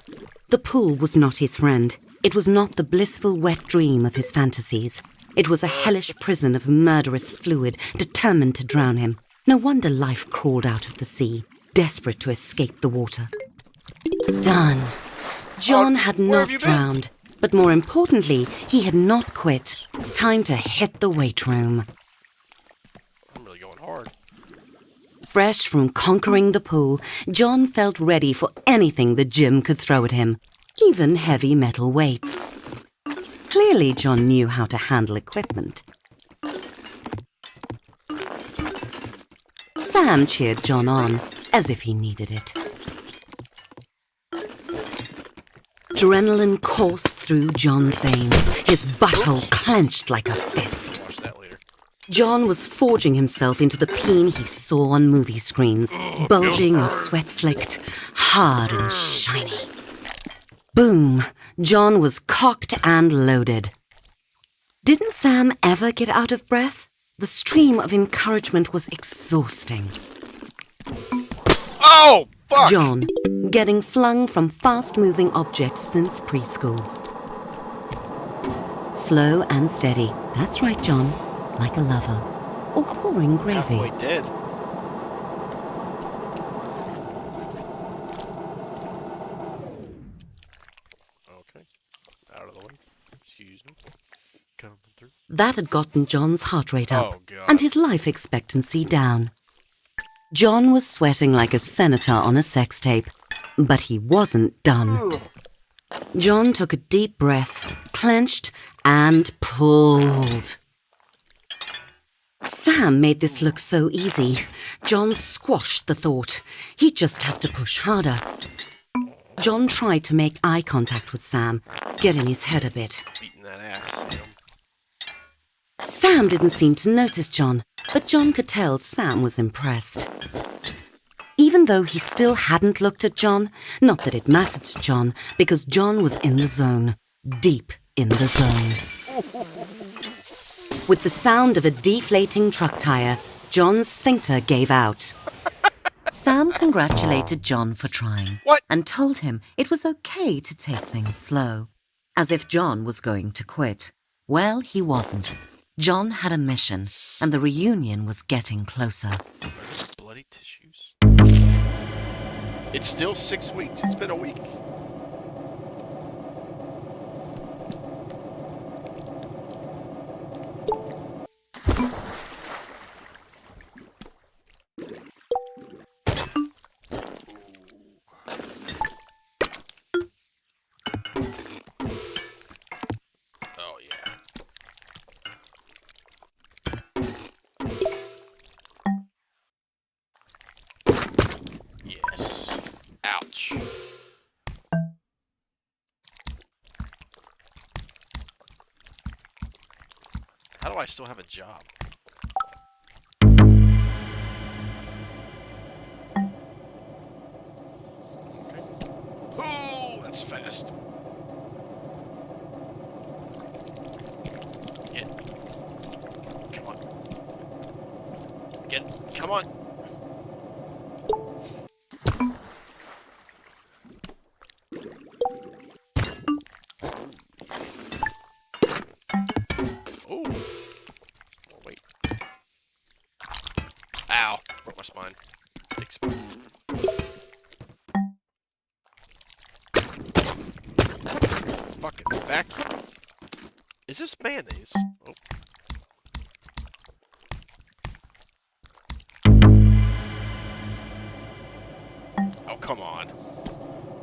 The pool was not his friend. It was not the blissful wet dream of his fantasies. It was a hellish prison of murderous fluid determined to drown him. No wonder life crawled out of the sea, desperate to escape the water. Done. John had where have not you been? drowned, but more importantly, he had not quit. Time to hit the weight room. I'm really going hard. Fresh from conquering the pool, John felt ready for anything the gym could throw at him, even heavy metal weights. Clearly, John knew how to handle equipment. Sam cheered John on, as if he needed it. Adrenaline coursed through John's veins, his butthole clenched like a fist. Watch that later. John was forging himself into the peen he saw on movie screens, bulging and sweat-slicked, hard and shiny. Boom! John was cocked and loaded. Didn't Sam ever get out of breath? The stream of encouragement was exhausting. Oh, fuck! John, getting flung from fast-moving objects since preschool. Slow and steady. That's right, John. Like a lover. Or pouring gravy. Halfway dead. Okay. Out of the way. Excuse me. Coming through. That had gotten John's heart rate up Oh, God. and his life expectancy down. John was sweating like a senator on a sex tape, but he wasn't done. John took a deep breath, clenched, and pulled. Sam made this look so easy. John squashed the thought. He'd just have to push harder. John tried to make eye contact with Sam, get in his head a bit. Beating that ass, Sam. Sam didn't seem to notice John, but John could tell Sam was impressed. Even though he still hadn't looked at John, not that it mattered to John, because John was in the zone, deep in the zone. With the sound of a deflating truck tire, John's sphincter gave out. Sam congratulated John for trying. What? And told him it was okay to take things slow. As if John was going to quit. Well, he wasn't. John had a mission, and the reunion was getting closer. Bloody tissues. It's still 6 weeks. It's been a week. Oh, yeah. Yes. Ouch. How do I still have a job? Okay. Ooh, that's fast. Get. Come on. Get. Come on. Ooh. Oh, wait. Ow. Broke my spine. Big spine. Fucking vacuum. Is this mayonnaise? Oh. Oh, come on.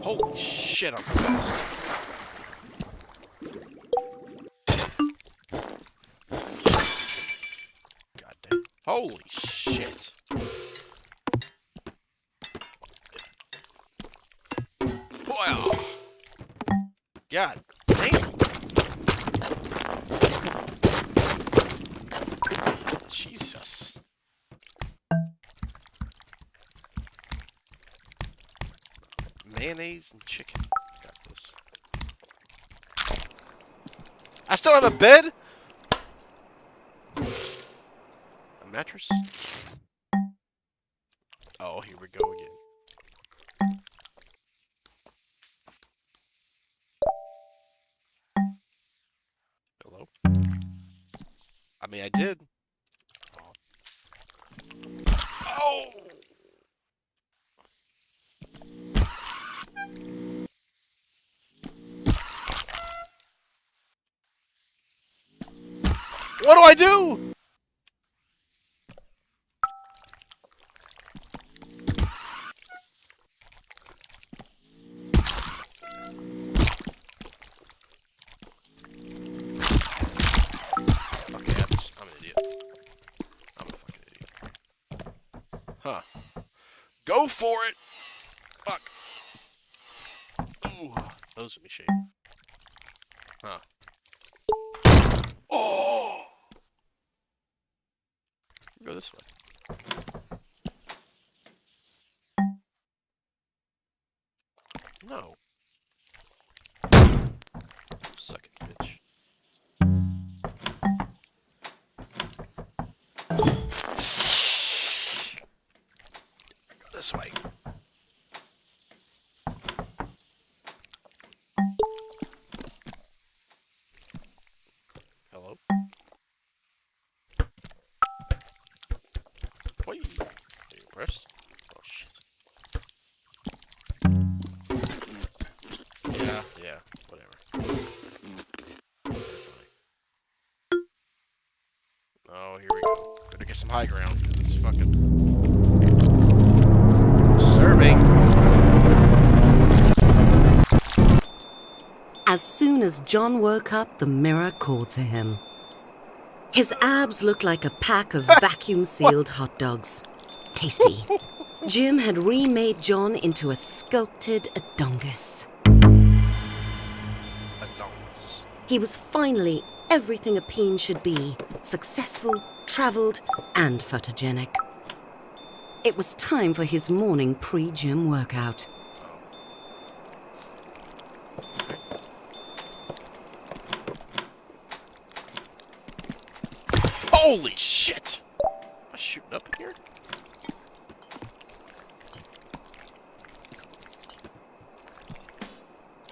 Holy shit, I'm fast. God damn. Holy shit. Wow. God damn. Jesus. Mayonnaise and chicken. Got this. I still have a bed? A mattress? Oh, here we go again. Hello? I mean, I did. Oh! What do I do? Okay, I'm an idiot. I'm a fucking idiot. Huh. Go for it! Fuck. Ooh, those would be shady. Huh. Oh! Go this way. No. Suck it, bitch. Go this way. Hello? Wait. Are you impressed? Oh shit. Yeah, whatever. Oh, here we go. Better get some high ground. It's fucking serving. As soon as John woke up, the mirror called to him. His abs looked like a pack of vacuum-sealed hot dogs. Tasty. Jim had remade John into a sculpted Adongus. Adongus. He was finally everything a peen should be. Successful, travelled, and photogenic. It was time for his morning pre-gym workout. Holy shit! Am I shooting up in here?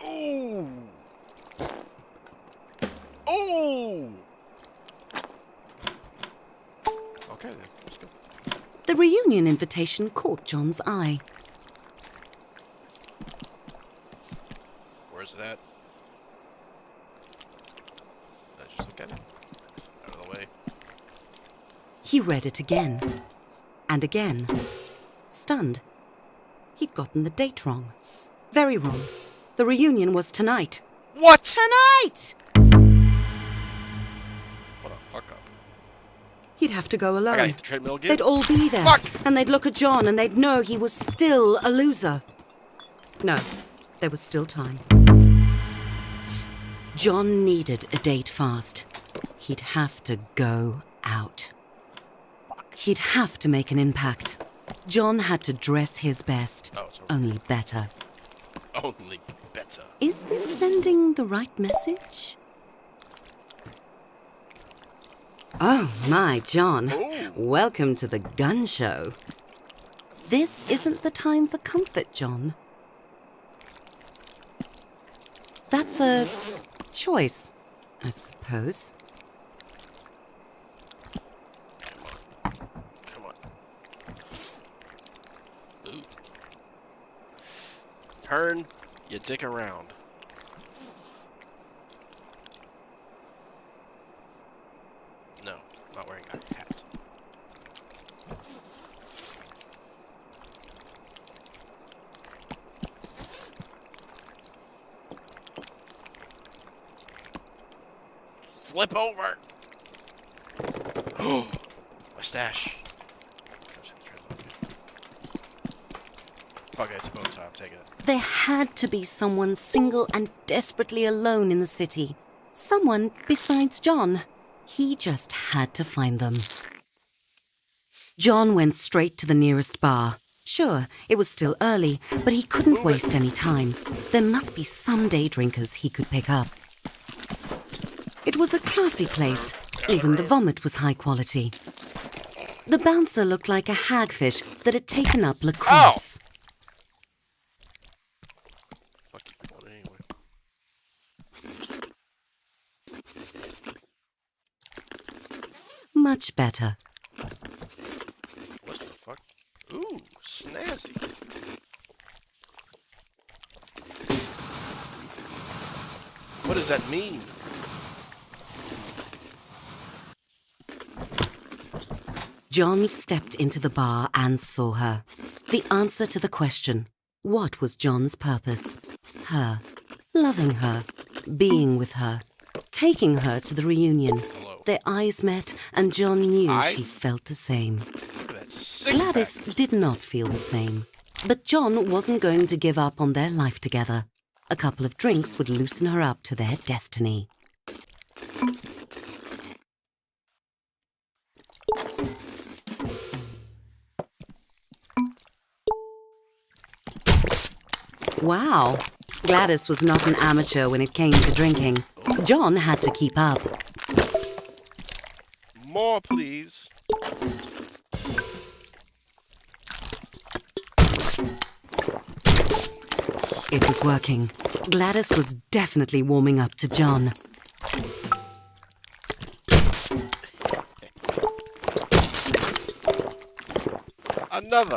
Ooh! Ooh! Okay then, let's go. The reunion invitation caught John's eye. Where's it at? Did I just look at it? Out of the way. He read it again. And again. Stunned. He'd gotten the date wrong. Very wrong. The reunion was tonight. What? Tonight! What a fuck up. He'd have to go I gotta alone. hit the treadmill again. They'd all be there. Fuck! And they'd look at John and they'd know he was still a loser. No, there was still time. John needed a date fast. He'd have to go out. He'd have to make an impact. John had to dress his best, Oh, it's over. only better. Only better. Is this sending the right message? Oh my, John. Ooh. Welcome to the gun show. This isn't the time for comfort, John. That's a choice, I suppose. Come on. Ooh. Turn your dick around. No, not wearing a hat. Flip over. Oh, my stash. Fuck it, it's a bow tie. I'm taking it. There had to be someone single and desperately alone in the city. Someone besides John. He just had to find them. John went straight to the nearest bar. Sure, it was still early, but he couldn't waste any time. There must be some day drinkers he could pick up. It was a classy place. Even the vomit was high quality. The bouncer looked like a hagfish that had taken up lacrosse. Fuck you want anyway. Much better. What the fuck? Ooh, snazzy. What does that mean? John stepped into the bar and saw her. The answer to the question, what was John's purpose? Her. Loving her. Being with her. Taking her to the reunion. Hello. Their eyes met, and John knew Eyes? she felt the same. Look at that six Gladys pack. did not feel the same. But John wasn't going to give up on their life together. A couple of drinks would loosen her up to their destiny. Wow. Gladys was not an amateur when it came to drinking. John had to keep up. More, please. It was working. Gladys was definitely warming up to John. Another.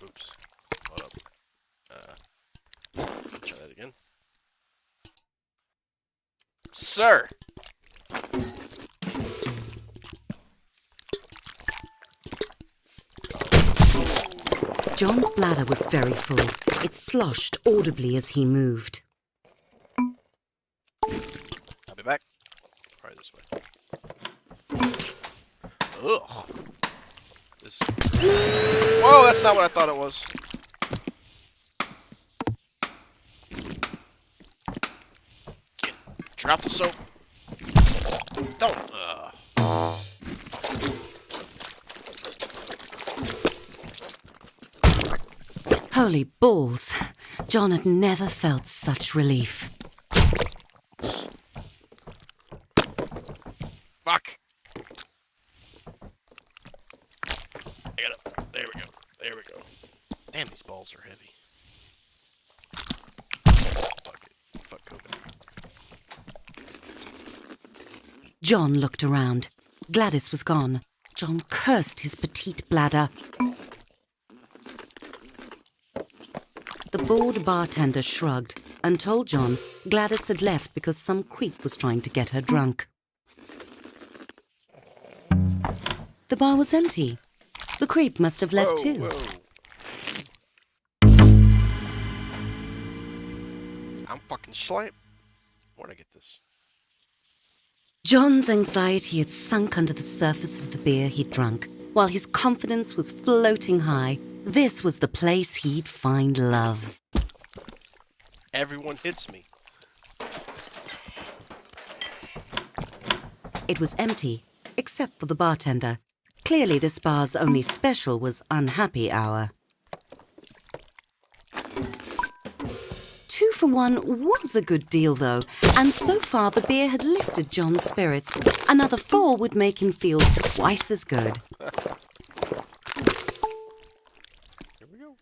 Oops. Hold up. Try that again. Sir! John's bladder was very full. It sloshed audibly as he moved. I'll be back. Probably this way. Ugh. This. Whoa, that's not what I thought it was. Drop the soap. Don't. Holy balls. John had never felt such relief. Fuck. I got it. There we go. There we go. Damn, these balls are heavy. Fuck it. Fuck COVID. John looked around. Gladys was gone. John cursed his petite bladder. The bored bartender shrugged and told John Gladys had left because some creep was trying to get her drunk. The bar was empty. The creep must have left too. Whoa. I'm fucking slight. Where'd I get this? John's anxiety had sunk under the surface of the beer he'd drunk, while his confidence was floating high. This was the place he'd find love. Everyone hits me. It was empty, except for the bartender. Clearly this bar's only special was unhappy hour. 2 for 1 was a good deal, though, and so far the beer had lifted John's spirits. Another 4 would make him feel twice as good. Here we go.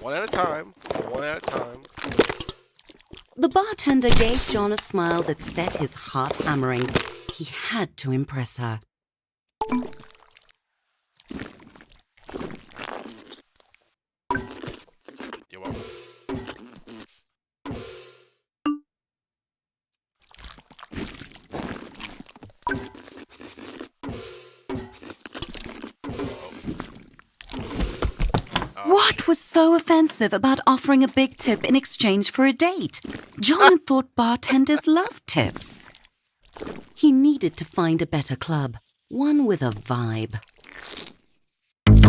One at a time. One at a time. The bartender gave John a smile that set his heart hammering. He had to impress her. You're welcome. What was so offensive about offering a big tip in exchange for a date? John had thought bartenders loved tips. He needed to find a better club, one with a vibe. Not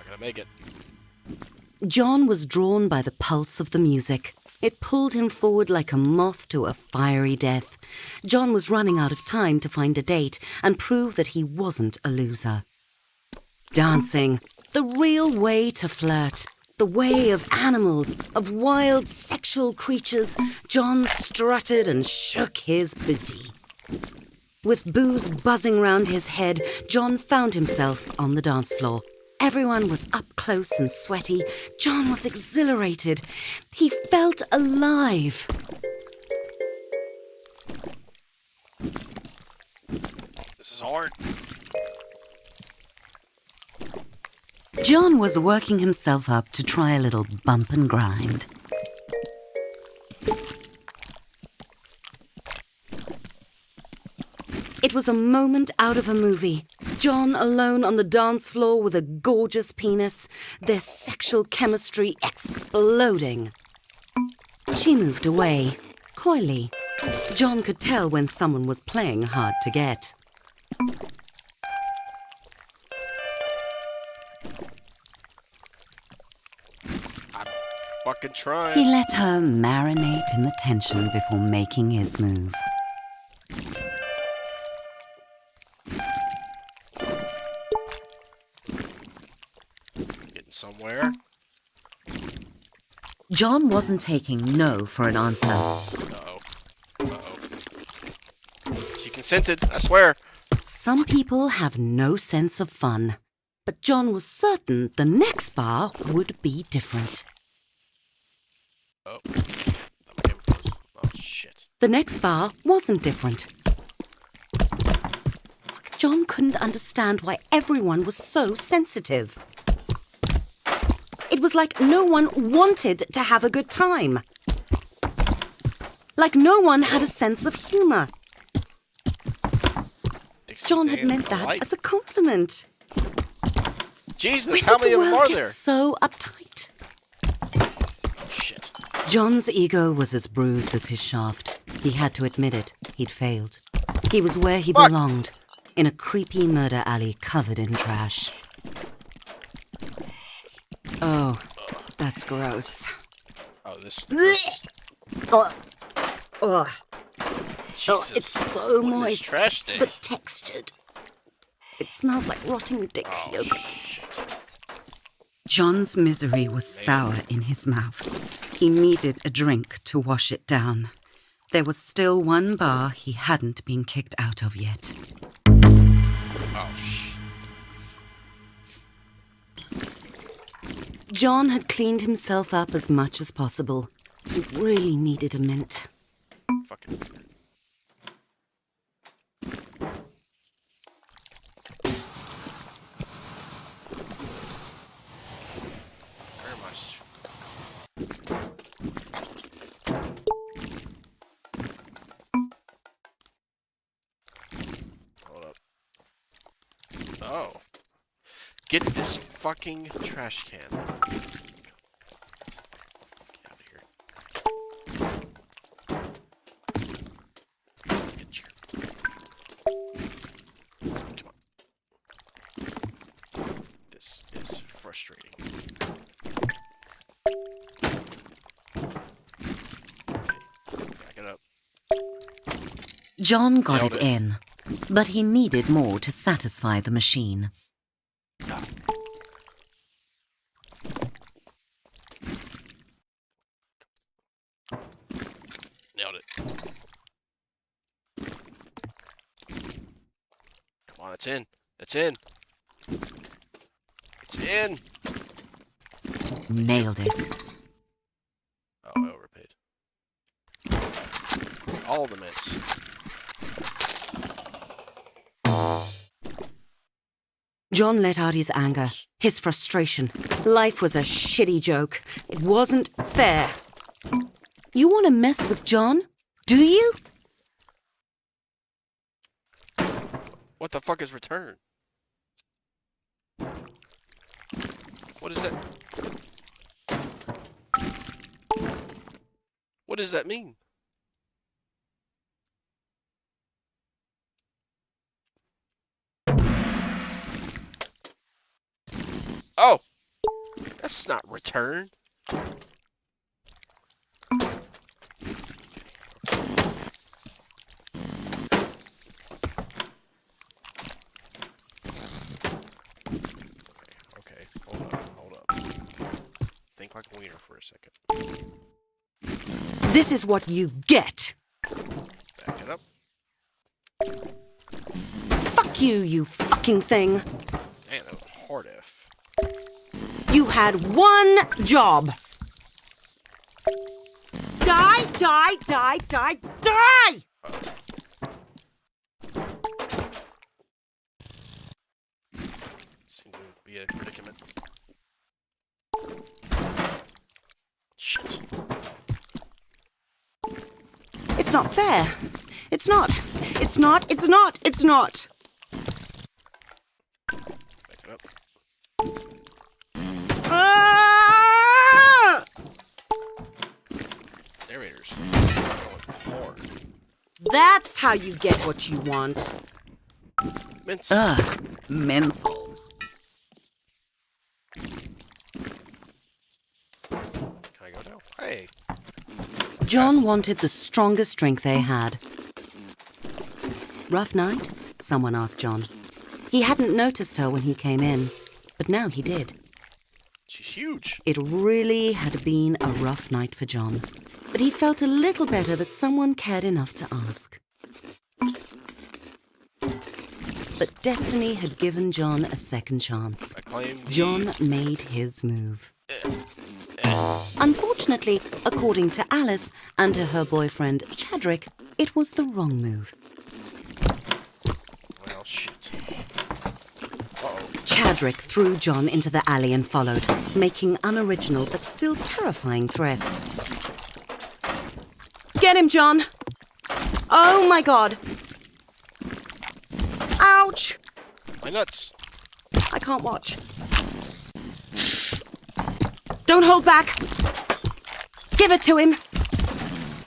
gonna make it. John was drawn by the pulse of the music. It pulled him forward like a moth to a fiery death. John was running out of time to find a date and prove that he wasn't a loser. Dancing, the real way to flirt. The way of animals, of wild sexual creatures. John strutted and shook his booty. With booze buzzing round his head, John found himself on the dance floor. Everyone was up close and sweaty. John was exhilarated. He felt alive. This is hard. John was working himself up to try a little bump and grind. It was a moment out of a movie. John alone on the dance floor with a gorgeous penis, their sexual chemistry exploding. She moved away, coyly. John could tell when someone was playing hard to get. Fucking trying. He let her marinate in the tension before making his move. John wasn't taking no for an answer. Uh-oh. Uh-oh. She consented, I swear. Some people have no sense of fun, but John was certain the next bar would be different. Oh. Oh, shit. The next bar wasn't different. John couldn't understand why everyone was so sensitive. It was like no one wanted to have a good time. Like no one had a sense of humor. John had meant that as a compliment. Jesus, how many of them are there? So uptight. Oh, shit. John's ego was as bruised as his shaft. He had to admit it. He'd failed. He was where he belonged, in a creepy murder alley covered in trash. Oh, that's gross. Oh, this is the grossest. Ugh. Jesus. It's so What is moist, trash day? but textured. It smells like rotting dick yogurt. Shit. John's misery was sour in his mouth. He needed a drink to wash it down. There was still one bar he hadn't been kicked out of yet. Oh, shit. John had cleaned himself up as much as possible. He really needed a mint. Fucking. Where am I? Hold up. Oh. Get this fucking trash can. Get out of here. Get your... Come on. This is frustrating. Okay, back it up. John got Nailed it it. in, but he needed more to satisfy the machine. Nailed it. Come on, it's in. It's in. It's in. Nailed it. Oh, I overpaid. All the mints. John let out his anger, his frustration. Life was a shitty joke. It wasn't fair. You want to mess with John? Do you? What the fuck is return? What is that? What does that mean? Oh! That's not return. Okay, hold up. Think like a wiener for a second. This is what you get. Back it up. Fuck you, you fucking thing. Man, that was a hard F. You had one job. Die, die, die, die, die! Seem to be a predicament. Shit. It's not fair. It's not. It's not. It's not. It's not. Back it up. Ah! Narrators. Going hard. That's how you get what you want. Mints. Menthol. Can I go now? Hey. John wanted the strongest drink they had. Rough night? Someone asked John. He hadn't noticed her when he came in, but now he did. She huge. It really had been a rough night for John, but he felt a little better that someone cared enough to ask. But destiny had given John a second chance. I claim the... John made his move. Unfortunately, according to Alice and to her boyfriend Chadrick, it was the wrong move. Well, shit. Uh-oh. Chadrick threw John into the alley and followed, making unoriginal but still terrifying threats. Get him, John! Oh my God! Ouch! My nuts. I can't watch. Don't hold back! Give it to him!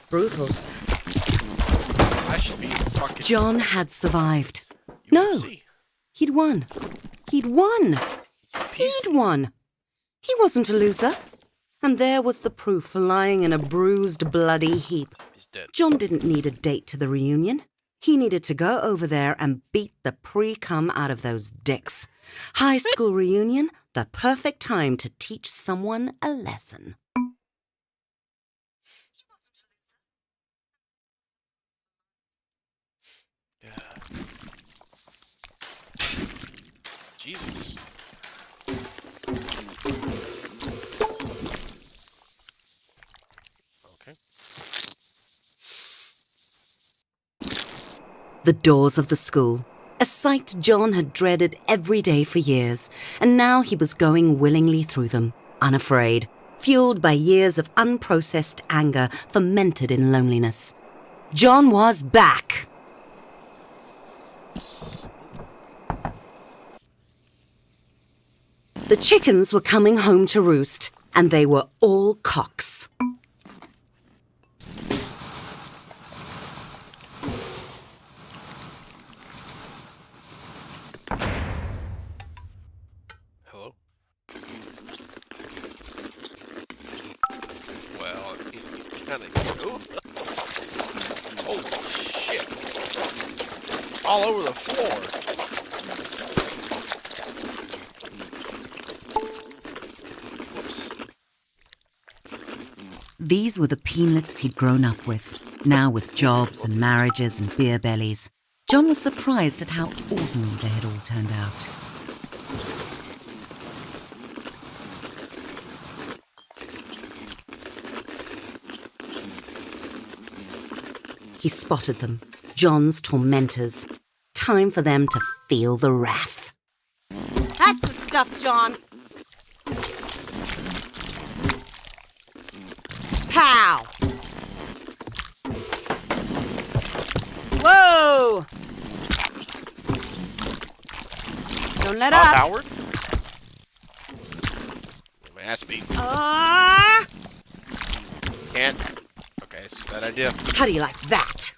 Brutal. I should be fucking... John had survived. UFC. He'd won. He'd won! He'd won! He wasn't a loser. And there was the proof lying in a bruised, bloody heap. He's dead. John didn't need a date to the reunion. He needed to go over there and beat the pre-cum out of those dicks. High school reunion, the perfect time to teach someone a lesson. Yeah. Jesus. Okay. The doors of the school, a sight John had dreaded every day for years, and now he was going willingly through them, unafraid, fueled by years of unprocessed anger fermented in loneliness. John was back! The chickens were coming home to roost, and they were all cocks. Hello? Well, it kind of... Ooh. Holy shit. All over the floor. These were the peanuts he'd grown up with, now with jobs and marriages and beer bellies. John was surprised at how ordinary they had all turned out. He spotted them, John's tormentors. Time for them to feel the wrath. That's the stuff, John. Pow! Whoa! Don't let up. Howard? My ass beat. Can't. Okay, it's a bad idea. How do you like that?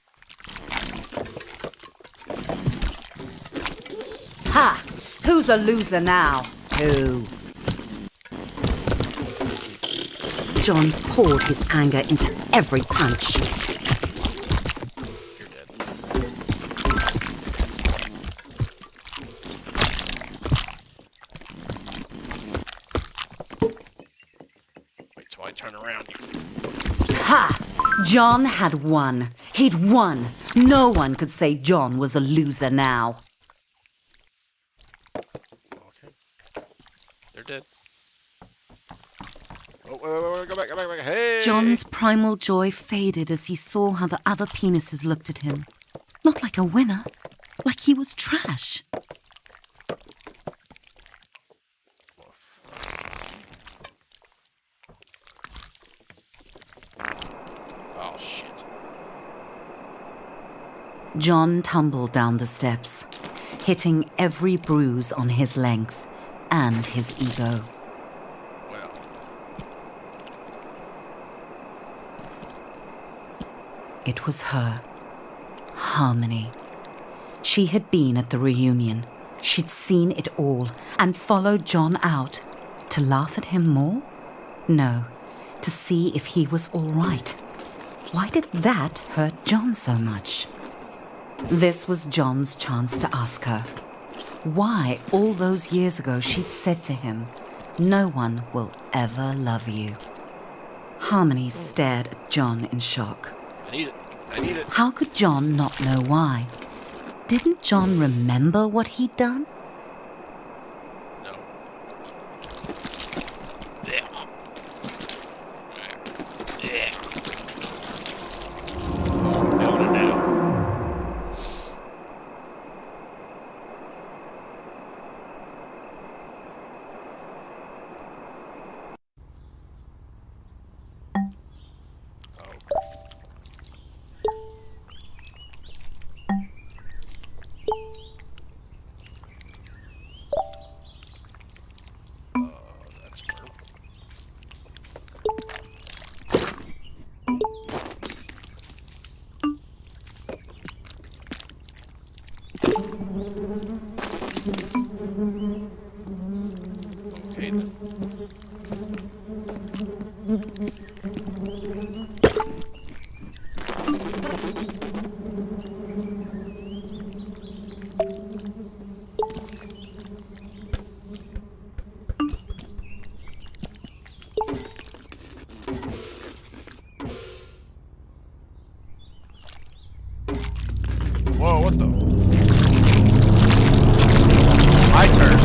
Ha! Who's a loser now? Who? John poured his anger into every punch. You're dead. Wait till I turn around. Ha! John had won. He'd won. No one could say John was a loser now. Okay. They're dead. Oh, wait, go back. Hey! John's primal joy faded as he saw how the other penises looked at him. Not like a winner, like he was trash. Oh, shit. John tumbled down the steps, hitting every bruise on his length and his ego. Well. It was her, Harmony. She had been at the reunion. She'd seen it all and followed John out. To laugh at him more? No, to see if he was all right. Why did that hurt John so much? This was John's chance to ask her why all those years ago she'd said to him, No one will ever love you. Harmony stared at John in shock. I need it. I need it. How could John not know why? Didn't John remember what he'd done? No. Oh, I'm feeling it now. That's clear. Okay then. Whoa, what the? My turn.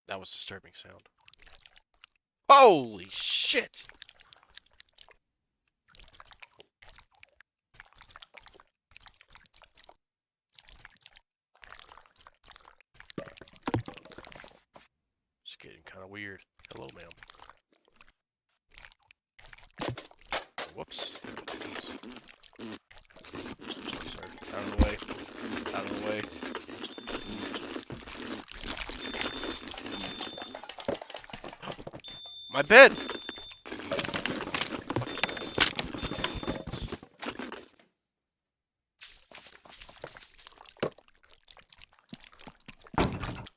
That was disturbing sound. Holy shit! It's getting kind of weird. Hello, ma'am. Whoops. Sorry. Out of the way. Out of the way. My bed!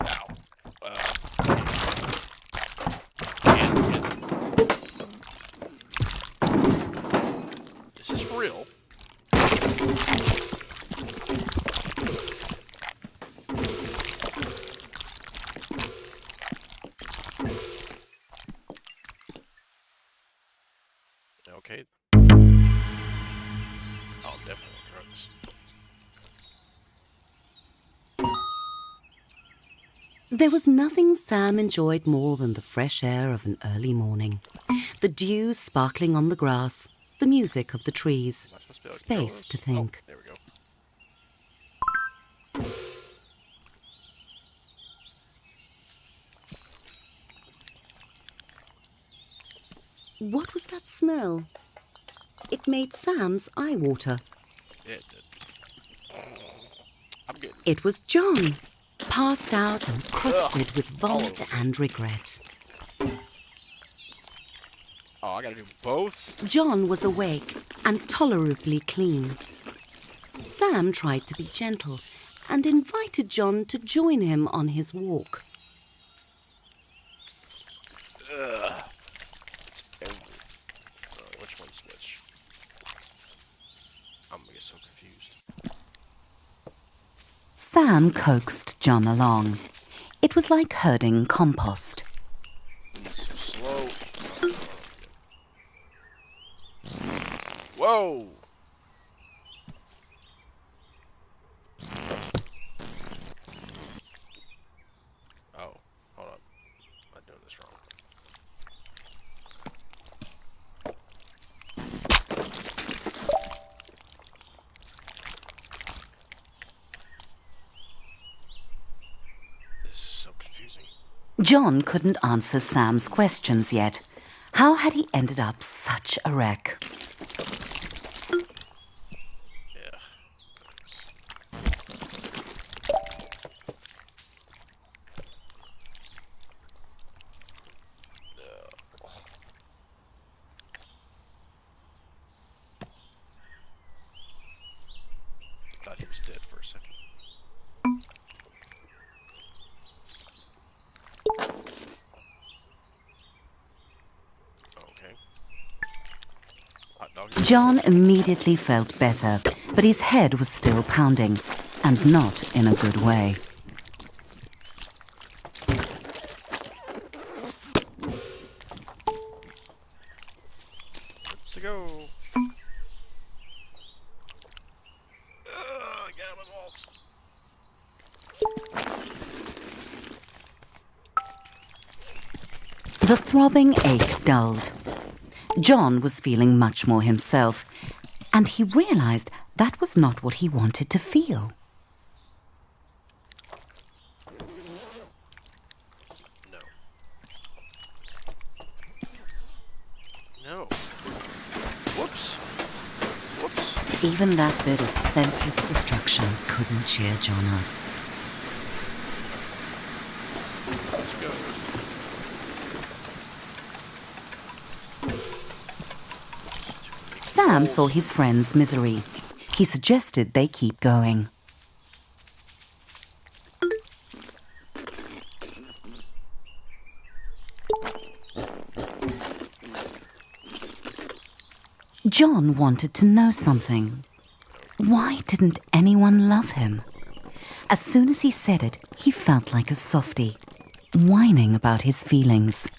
Ow. This is real. Okay. Oh, definitely drugs. There was nothing Sam enjoyed more than the fresh air of an early morning. The dew sparkling on the grass, the music of the trees, Am I supposed to be able to space control to this? think. Oh, there we go. What was that smell? It made Sam's eye water. Yeah, it did. I'm getting. It was John, passed out and crusted with vomit and regret. Oh, I gotta do both? John was awake and tolerably clean. Sam tried to be gentle and invited John to join him on his walk. Ugh. It's every. Which one's which? I'm gonna get so confused. Sam coaxed John along. It was like herding compost. It's so slow. Whoa! Oh, hold on. I'm doing this wrong. This is so confusing. John couldn't answer Sam's questions yet. How had he ended up such a wreck? Yeah. Thought he was dead for a second. Okay. Hot dog. John immediately felt better, but his head was still pounding. and not in a good way. Let's go. Get out of my walls. The throbbing ache dulled. John was feeling much more himself, and he realized that was not what he wanted to feel. No. No. Whoops. Whoops. Even that bit of senseless destruction couldn't cheer John up. Let's go. Sam saw his friend's misery. He suggested they keep going. John wanted to know something. Why didn't anyone love him? As soon as he said it, he felt like a softie, whining about his feelings.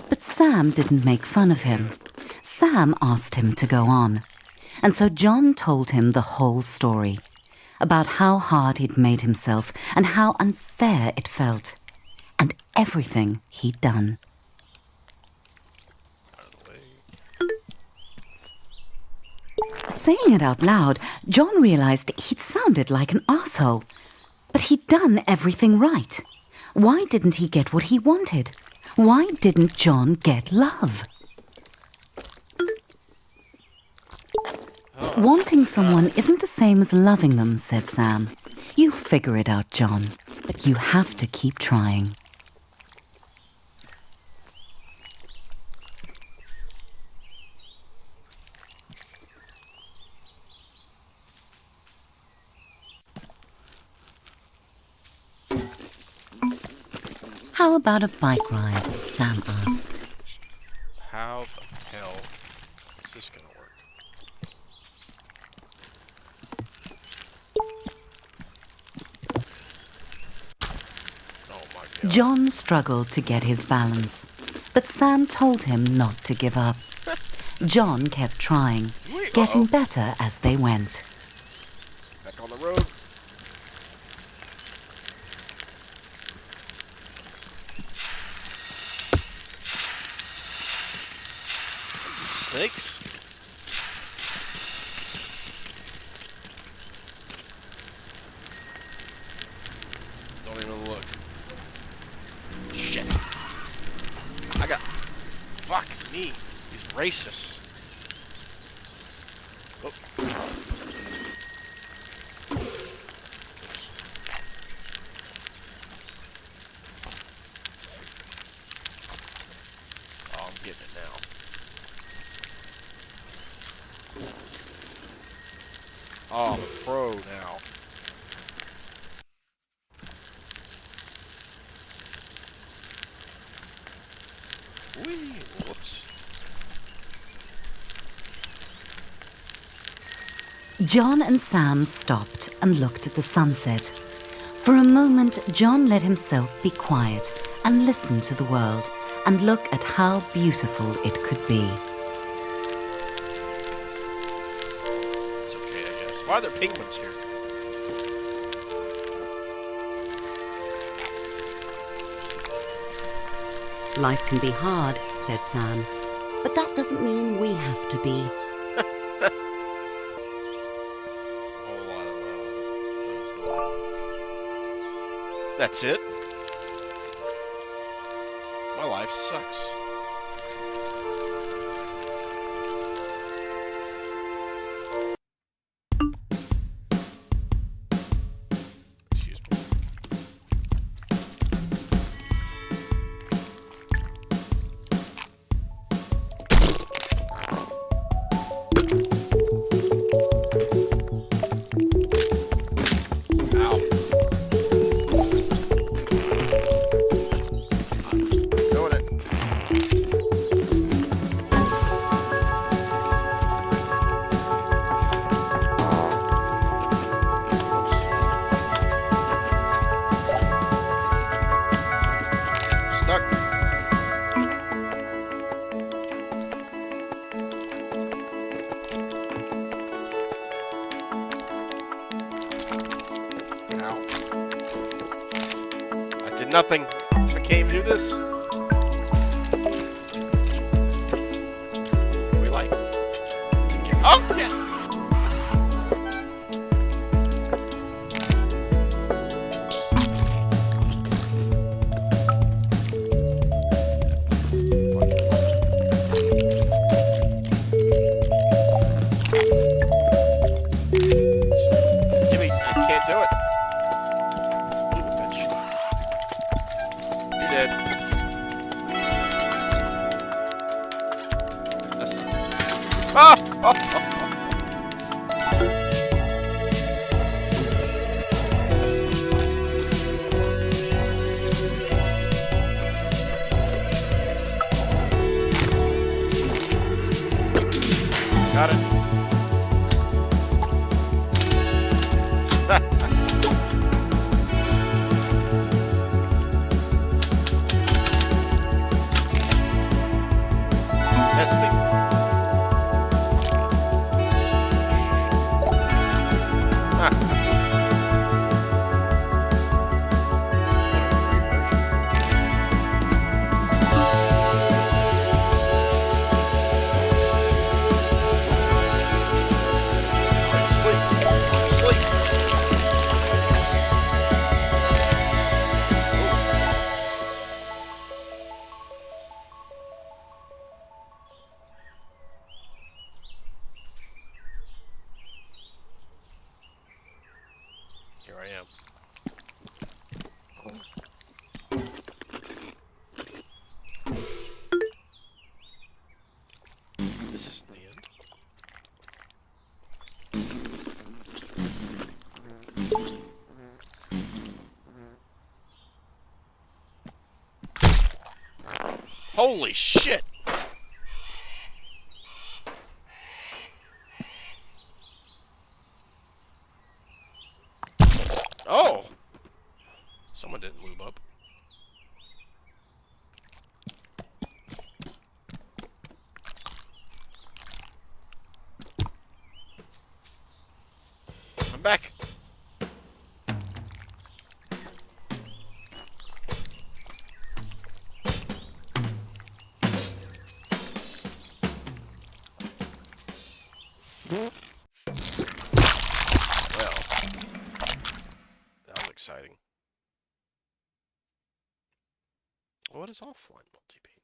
But Sam didn't make fun of him. Sam asked him to go on. And so John told him the whole story, about how hard he'd made himself and how unfair it felt, and everything he'd done. Saying it out loud, John realized he'd sounded like an asshole. But he'd done everything right. Why didn't he get what he wanted? Why didn't John get love? Wanting someone isn't the same as loving them, said Sam. You figure it out, John, but you have to keep trying. How about a bike ride? Sam asked. How the hell is this gonna work? Oh my god. John struggled to get his balance, but Sam told him not to give up. John kept trying, getting better as they went. Back on the road. Snakes? Don't even look. Shit. I got... Fuck me. These racists. Oh. Oh, I'm getting it now. Oh, I'm a pro now. Whee! Whoops. John and Sam stopped and looked at the sunset. For a moment, John let himself be quiet and listen to the world and look at how beautiful it could be. It's okay, I guess. Why are there penguins here? Life can be hard, said Sam, but that doesn't mean we have to be. It's a whole lot of That's it? My life sucks. Excuse me. Ow. I did nothing. I came to do this. We like. Oh, shit! Jimmy, I can't do it. You bitch. You did. That's not. Ah! Oh, oh, oh. Got it. That's the thing. Ah. Sleep. Sleep. Here I am. This isn't the end. Holy shit! Oh! Someone didn't lube up. I'm back. Well, that was exciting. What is offline multi-beam?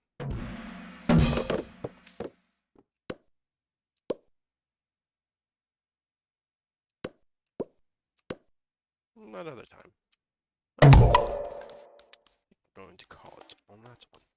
Another time. I'm going to call it on that one.